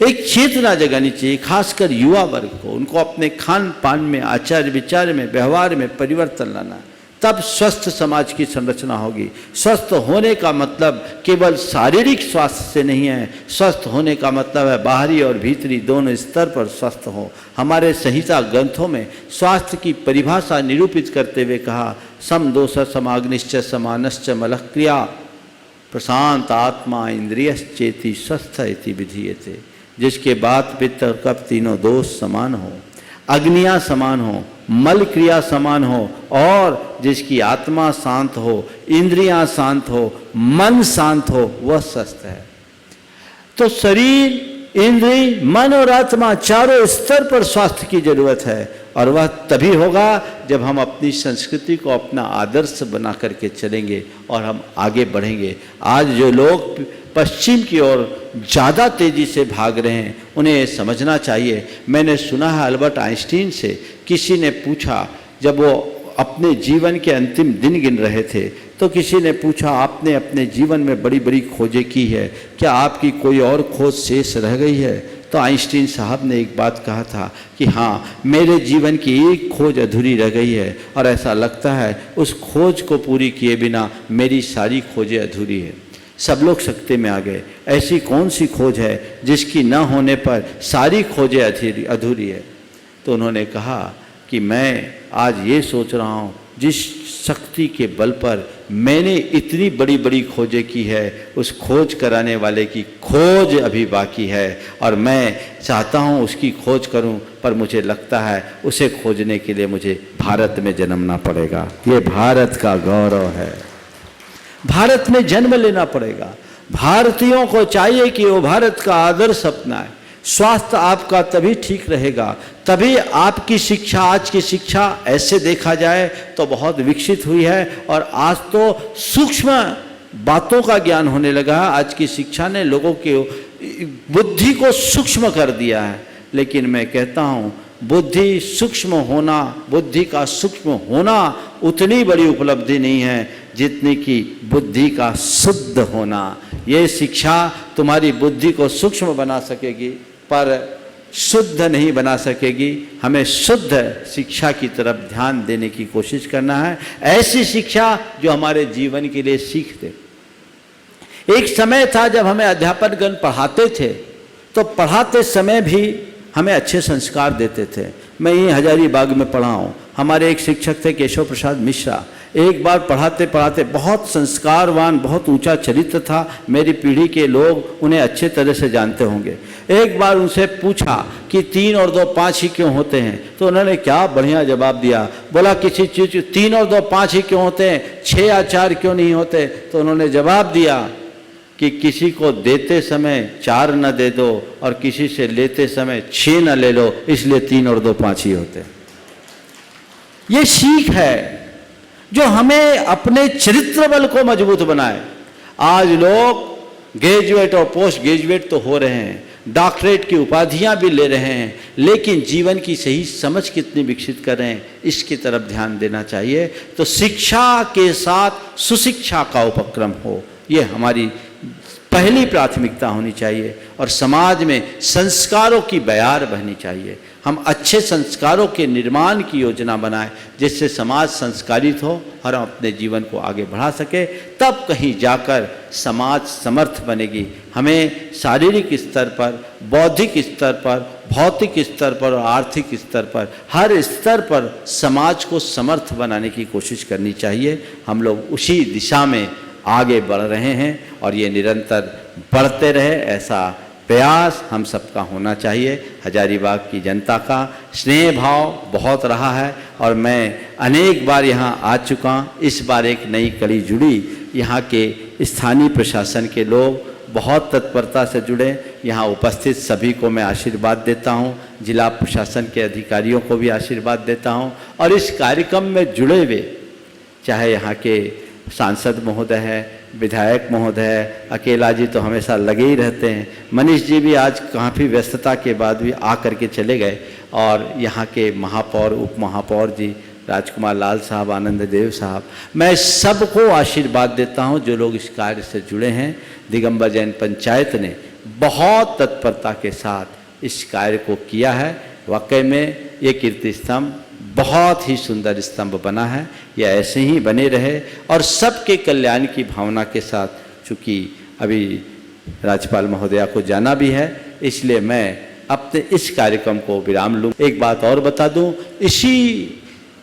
एक चेतना जगानी चाहिए, खासकर युवा वर्ग को। उनको अपने खान पान में, आचार विचार में, व्यवहार में परिवर्तन लाना, तब स्वस्थ समाज की संरचना होगी। स्वस्थ होने का मतलब केवल शारीरिक स्वास्थ्य से नहीं है, स्वस्थ होने का मतलब है बाहरी और भीतरी दोनों स्तर पर स्वस्थ हो। हमारे संहिता ग्रंथों में स्वास्थ्य की परिभाषा निरूपित करते हुए कहा, सम दोष समाग्निश्च समानश्च मलः क्रिया प्रशांत आत्मा इंद्रियश्चेति स्वस्थ इति विधीयते। जिसके बात पित्त और कफ तीनों दोष समान हो, अग्नियाँ समान हो, मल क्रिया समान हो, और जिसकी आत्मा शांत हो, इंद्रियां शांत हो, मन शांत हो, वह स्वस्थ है। तो शरीर, इंद्रिय, मन और आत्मा चारों स्तर पर स्वास्थ्य की जरूरत है। और वह तभी होगा जब हम अपनी संस्कृति को अपना आदर्श बना करके चलेंगे और हम आगे बढ़ेंगे। आज जो लोग पश्चिम की ओर ज़्यादा तेज़ी से भाग रहे हैं, उन्हें समझना चाहिए। मैंने सुना है अल्बर्ट आइंस्टीन से किसी ने पूछा, जब वो अपने जीवन के अंतिम दिन गिन रहे थे, तो किसी ने पूछा, आपने अपने जीवन में बड़ी बड़ी खोजें की है, क्या आपकी कोई और खोज शेष रह गई है? तो आइंस्टीन साहब ने एक बात कहा था कि हाँ, मेरे जीवन की एक खोज अधूरी रह गई है और ऐसा लगता है उस खोज को पूरी किए बिना मेरी सारी खोजें अधूरी है। सब लोग सकते में आ गए। ऐसी कौन सी खोज है जिसकी न होने पर सारी खोजें अधूरी है? तो उन्होंने कहा कि मैं आज ये सोच रहा हूँ, जिस शक्ति के बल पर मैंने इतनी बड़ी बड़ी खोजें की है, उस खोज कराने वाले की खोज अभी बाकी है और मैं चाहता हूँ उसकी खोज करूँ, पर मुझे लगता है उसे खोजने के लिए मुझे भारत में जन्मना पड़ेगा। ये भारत का गौरव है, भारत में जन्म लेना पड़ेगा। भारतीयों को चाहिए कि वो भारत का आदर्श अपनाए। स्वास्थ्य आपका तभी ठीक रहेगा, तभी आपकी शिक्षा, आज की शिक्षा ऐसे देखा जाए तो बहुत विकसित हुई है और आज तो सूक्ष्म बातों का ज्ञान होने लगा है। आज की शिक्षा ने लोगों की बुद्धि को सूक्ष्म कर दिया है, लेकिन मैं कहता हूँ बुद्धि सूक्ष्म होना, बुद्धि का सूक्ष्म होना उतनी बड़ी उपलब्धि नहीं है जितनी कि बुद्धि का शुद्ध होना। ये शिक्षा तुम्हारी बुद्धि को सूक्ष्म बना सकेगी पर शुद्ध नहीं बना सकेगी। हमें शुद्ध शिक्षा की तरफ ध्यान देने की कोशिश करना है, ऐसी शिक्षा जो हमारे जीवन के लिए सीख दे। एक समय था जब हमें अध्यापकगण पढ़ाते थे तो पढ़ाते समय भी हमें अच्छे संस्कार देते थे। मैं यहीं हजारीबाग में पढ़ा हूँ, हमारे एक शिक्षक थे केशव प्रसाद मिश्रा। एक बार पढ़ाते पढ़ाते, बहुत संस्कारवान, बहुत ऊंचा चरित्र था, मेरी पीढ़ी के लोग उन्हें अच्छे तरह से जानते होंगे। एक बार उनसे पूछा कि 3 और 2 5 ही क्यों होते हैं, तो उन्होंने क्या बढ़िया जवाब दिया। बोला किसी चीज़ 3 और 2 5 ही क्यों होते हैं, 6 या 4 क्यों नहीं होते। तो उन्होंने जवाब दिया कि किसी को देते समय 4 न दे दो और किसी से लेते समय 6 न ले लो, इसलिए 3 और 2 5 ही होते हैं। ये सीख है जो हमें अपने चरित्र बल को मजबूत बनाए। आज लोग ग्रेजुएट और पोस्ट ग्रेजुएट तो हो रहे हैं, डॉक्टरेट की उपाधियां भी ले रहे हैं, लेकिन जीवन की सही समझ कितनी विकसित कर रहे हैं, इसकी तरफ ध्यान देना चाहिए। तो शिक्षा के साथ सुशिक्षा का उपक्रम हो, ये हमारी पहली प्राथमिकता होनी चाहिए और समाज में संस्कारों की बयार बहनी चाहिए। हम अच्छे संस्कारों के निर्माण की योजना बनाएं जिससे समाज संस्कारित हो और हम अपने जीवन को आगे बढ़ा सके, तब कहीं जाकर समाज समर्थ बनेगी। हमें शारीरिक स्तर पर, बौद्धिक स्तर पर, भौतिक स्तर पर और आर्थिक स्तर पर, हर स्तर पर समाज को समर्थ बनाने की कोशिश करनी चाहिए। हम लोग उसी दिशा में आगे बढ़ रहे हैं और ये निरंतर बढ़ते रहे, ऐसा प्रयास हम सबका होना चाहिए। हजारीबाग की जनता का स्नेह भाव बहुत रहा है और मैं अनेक बार यहाँ आ चुका हूँ। इस बार एक नई कड़ी जुड़ी, यहाँ के स्थानीय प्रशासन के लोग बहुत तत्परता से जुड़े। यहाँ उपस्थित सभी को मैं आशीर्वाद देता हूँ, जिला प्रशासन के अधिकारियों को भी आशीर्वाद देता हूँ और इस कार्यक्रम में जुड़े हुए, चाहे यहाँ के सांसद महोदय है, विधायक महोदय है, अकेला जी तो हमेशा लगे ही रहते हैं, मनीष जी भी आज काफ़ी व्यस्तता के बाद भी आ कर के चले गए, और यहाँ के महापौर, उप महापौर जी, राजकुमार लाल साहब, आनंद देव साहब, मैं सबको आशीर्वाद देता हूँ जो लोग इस कार्य से जुड़े हैं। दिगंबर जैन पंचायत ने बहुत तत्परता के साथ इस कार्य को किया है। वाकई में ये कीर्ति स्तंभ बहुत ही सुंदर स्तंभ बना है, यह ऐसे ही बने रहे और सबके कल्याण की भावना के साथ। चूँकि अभी राज्यपाल महोदया को जाना भी है, इसलिए मैं अपने इस कार्यक्रम को विराम लूँ। एक बात और बता दूँ, इसी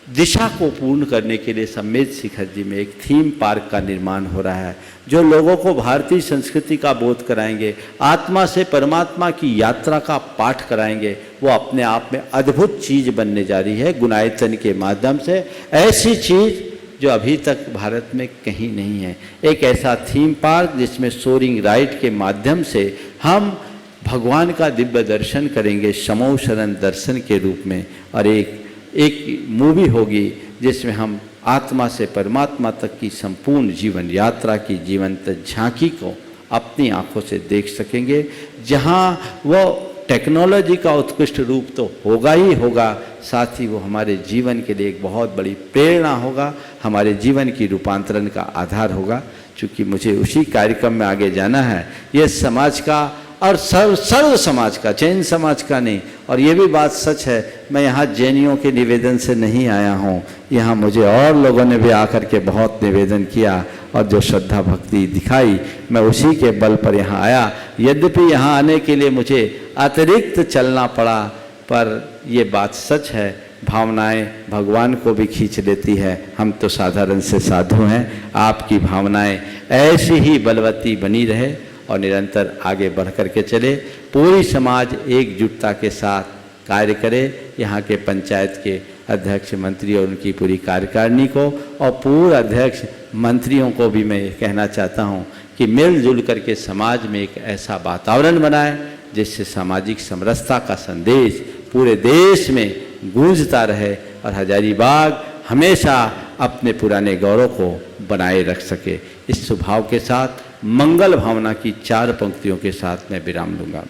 दिशा को पूर्ण करने के लिए सम्मेद शिखर जी में एक थीम पार्क का निर्माण हो रहा है जो लोगों को भारतीय संस्कृति का बोध कराएंगे, आत्मा से परमात्मा की यात्रा का पाठ कराएंगे। वो अपने आप में अद्भुत चीज़ बनने जा रही है गुणायतन के माध्यम से, ऐसी चीज़ जो अभी तक भारत में कहीं नहीं है। एक ऐसा थीम पार्क जिसमें सोरिंग राइड के माध्यम से हम भगवान का दिव्य दर्शन करेंगे, समो शरण दर्शन के रूप में, और एक मूवी होगी जिसमें हम आत्मा से परमात्मा तक की संपूर्ण जीवन यात्रा की जीवंत झांकी को अपनी आंखों से देख सकेंगे, जहां वो टेक्नोलॉजी का उत्कृष्ट रूप तो होगा ही होगा, साथ ही वो हमारे जीवन के लिए एक बहुत बड़ी प्रेरणा होगा, हमारे जीवन की रूपांतरण का आधार होगा। चूँकि मुझे उसी कार्यक्रम में आगे जाना है, ये समाज का और सर्व समाज का, जैन समाज का नहीं। और ये भी बात सच है, मैं यहाँ जैनियों के निवेदन से नहीं आया हूँ, यहाँ मुझे और लोगों ने भी आकर के बहुत निवेदन किया और जो श्रद्धा भक्ति दिखाई, मैं उसी के बल पर यहाँ आया। यद्यपि यहाँ आने के लिए मुझे अतिरिक्त चलना पड़ा, पर ये बात सच है भावनाएं भगवान को भी खींच लेती है। हम तो साधारण से साधु हैं, आपकी भावनाएं ऐसी ही बलवती बनी रहे और निरंतर आगे बढ़ कर के चले। पूरी समाज एकजुटता के साथ कार्य करे। यहाँ के पंचायत के अध्यक्ष मंत्री और उनकी पूरी कार्यकारिणी को और पूर्व अध्यक्ष मंत्रियों को भी मैं कहना चाहता हूँ कि मिलजुल करके समाज में एक ऐसा वातावरण बनाए जिससे सामाजिक समरसता का संदेश पूरे देश में गूंजता रहे और हजारीबाग हमेशा अपने पुराने गौरव को बनाए रख सके। इस स्वभाव के साथ मंगल भावना की 4 पंक्तियों के साथ मैं विराम लूँगा।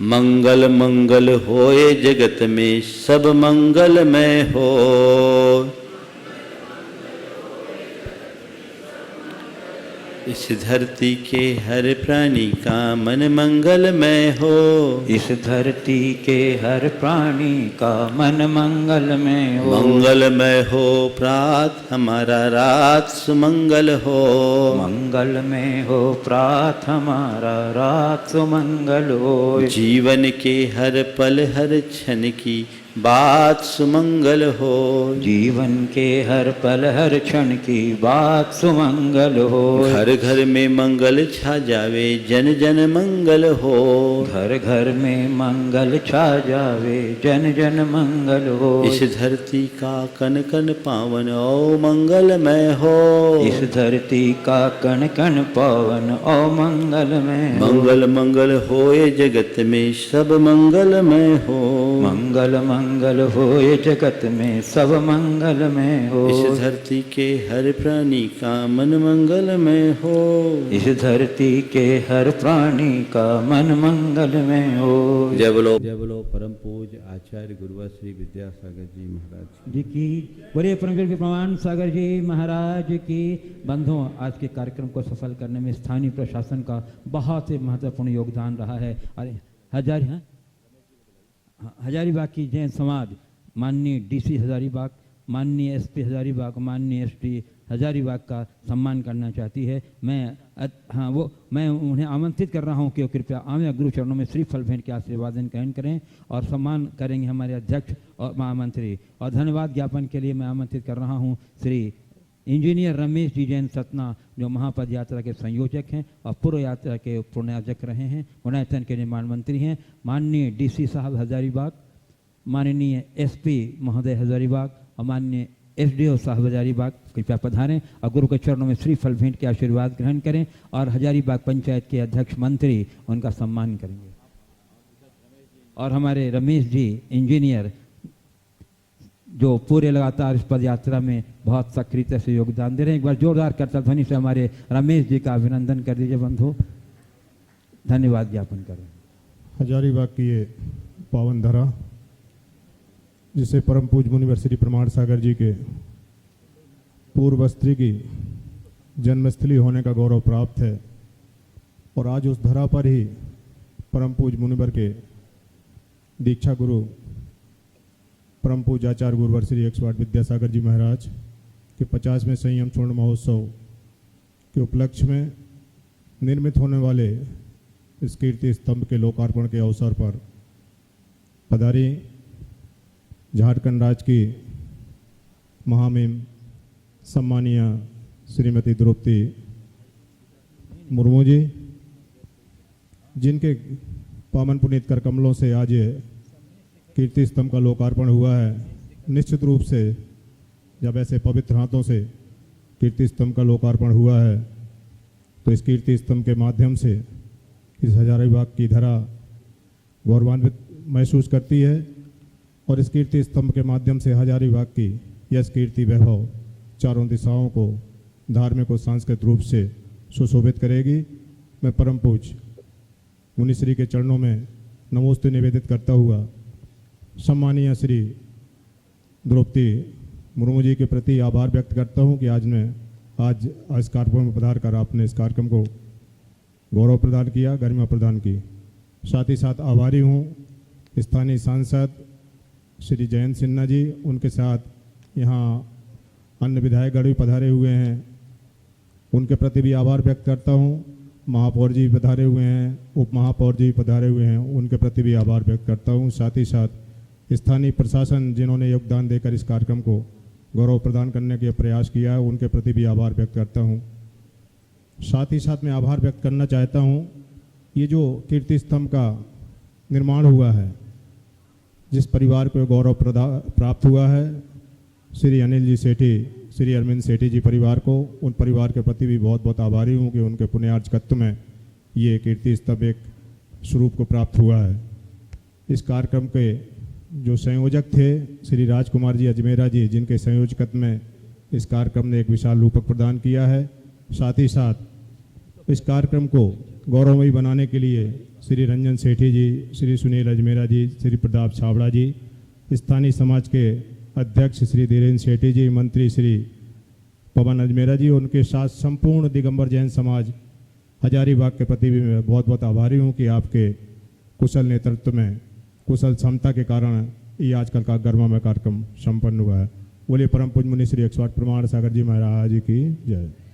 मंगल मंगल होए जगत में सब मंगलमय हो, इस धरती के हर प्राणी का मन मंगलमय हो, इस धरती के हर प्राणी का मन मंगलमय हो। मंगलमय हो प्रात हमारा रात सुमंगल हो, मंगलमय हो प्रात हमारा रात सुमंगल हो। जीवन के हर पल हर क्षण की बात सुमंगल हो, जीवन के हर पल हर क्षण की बात सुमंगल हो। घर घर में मंगल छा जावे जन जन मंगल हो, घर घर में मंगल छा जावे जन जन मंगल हो। इस धरती का कण कण पावन ओ मंगलमय हो, इस धरती का कण कण पावन ओ मंगलमय हो। मंगल मंगल होए जगत में सब मंगलमय हो, मंगल मंगल होए जगत में सब मंगलमय हो। इस धरती के हर प्राणी का मन मंगलमय हो, इस धरती के हर प्राणी का मन मंगलमय हो। जय बोलो परम पूज्य आचार्य गुरुवर श्री विद्यासागर जी महाराज जी की बोलिए। परमवीर के प्रमाण सागर जी महाराज की। बंधुओं, आज के कार्यक्रम को सफल करने में स्थानीय प्रशासन का बहुत ही महत्वपूर्ण योगदान रहा है। और हजारीबाग की जैन समाज, माननीय डीसी हजारीबाग, माननीय एसपी हजारीबाग, माननीय एसटी हजारीबाग का सम्मान करना चाहती है। मैं उन्हें आमंत्रित कर रहा हूं कि वो कृपया आमे गुरु चरणों में श्रीफल भेंट के आशीर्वादन ग्रहण करें और सम्मान करेंगे हमारे अध्यक्ष और महामंत्री। और धन्यवाद ज्ञापन के लिए मैं आमंत्रित कर रहा हूं श्री इंजीनियर रमेश जी जैन सतना, जो महापद यात्रा के संयोजक हैं और पूर्व यात्रा के पुण्याजक रहे हैं, गुणायतन के निर्माण मंत्री हैं। माननीय डीसी साहब हजारीबाग, माननीय एसपी महोदय हजारीबाग और माननीय एसडीओ साहब हजारीबाग कृपया पधारें और गुरु के चरणों में श्रीफल भेंट के आशीर्वाद ग्रहण करें और हजारीबाग पंचायत के अध्यक्ष मंत्री उनका सम्मान करेंगे। और हमारे रमेश जी इंजीनियर, जो पूरे लगातार इस पद यात्रा में बहुत सक्रियता से योगदान दे रहे हैं, एक बार जोरदार करताल ध्वनि से हमारे रमेश जी का अभिनंदन कर दीजिए बंधु। धन्यवाद ज्ञापन करें। हजारीबाग की ये पावन धरा, जिसे परम पूज्य मुनिवर श्री प्रमाण सागर जी के पूर्व स्त्री की जन्मस्थली होने का गौरव प्राप्त है, और आज उस धरा पर ही परम पूज्य मुनिवर के दीक्षा गुरु परम पूज्य आचार्य गुरुवर श्री 108 विद्यासागर जी महाराज के 50वें संयम स्वर्ण महोत्सव के उपलक्ष्य में निर्मित होने वाले इस कीर्ति स्तंभ के लोकार्पण के अवसर पर पधारी झारखंड राज्य की महामहिम सम्मानीय श्रीमती द्रौपदी मुर्मू जी, जिनके पावन पुनीत कर कमलों से आज ये कीर्ति स्तंभ का लोकार्पण हुआ है। निश्चित रूप से जब ऐसे पवित्र हाथों से कीर्ति स्तंभ का लोकार्पण हुआ है तो इस कीर्ति स्तंभ के माध्यम से इस हजारीबाग की धरा गौरवान्वित महसूस करती है, और इस कीर्ति स्तंभ के माध्यम से हजारीबाग की यश कीर्ति वैभव चारों दिशाओं को धार्मिक और सांस्कृतिक रूप से सुशोभित करेगी। मैं परम पूज्य मुनिश्री के चरणों में नमोस्तु निवेदित करता हुआ सम्मानीय श्री द्रौपदी मुर्मू जी के प्रति आभार व्यक्त करता हूं कि आज इस कार्यक्रम में पधार कर आपने इस कार्यक्रम को गौरव प्रदान किया, गरिमा प्रदान की। साथ ही साथ आभारी हूं स्थानीय सांसद श्री जयंत सिन्हा जी, उनके साथ यहाँ अन्य विधायकगण भी पधारे हुए हैं, उनके प्रति भी आभार व्यक्त करता हूँ। महापौर जी पधारे हुए हैं, उप महापौर जी पधारे हुए हैं, उनके प्रति भी आभार व्यक्त करता हूँ। साथ ही साथ स्थानीय प्रशासन जिन्होंने योगदान देकर इस कार्यक्रम को गौरव प्रदान करने के प्रयास किया है, उनके प्रति भी आभार व्यक्त करता हूँ। साथ ही साथ मैं आभार व्यक्त करना चाहता हूँ, ये जो कीर्ति स्तंभ का निर्माण हुआ है, जिस परिवार को गौरव प्राप्त हुआ है, श्री अनिल जी सेठी, श्री अरविंद सेठी जी परिवार को, उन परिवार के प्रति भी बहुत बहुत आभारी हूँ कि उनके पुण्यार्जकत्व में ये कीर्ति स्तंभ एक स्वरूप को प्राप्त हुआ है। इस कार्यक्रम के जो संयोजक थे श्री राजकुमार जी अजमेरा जी, जिनके संयोजकत्व में इस कार्यक्रम ने एक विशाल रूपक प्रदान किया है। साथ ही साथ इस कार्यक्रम को गौरवमयी बनाने के लिए श्री रंजन सेठी जी, श्री सुनील अजमेरा जी, श्री प्रताप छाबड़ा जी, स्थानीय समाज के अध्यक्ष श्री धीरेन्द्र सेठी जी, मंत्री श्री पवन अजमेरा जी, उनके साथ संपूर्ण दिगंबर जैन समाज हजारीबाग के प्रति भी मैं बहुत बहुत आभारी हूँ कि आपके कुशल नेतृत्व में, कुशल क्षमता के कारण ये आजकल का गर्मामय कार्यक्रम संपन्न हुआ है। बोले परम पूज्य मुनि श्री 108 प्रमाण सागर जी महाराज की जय।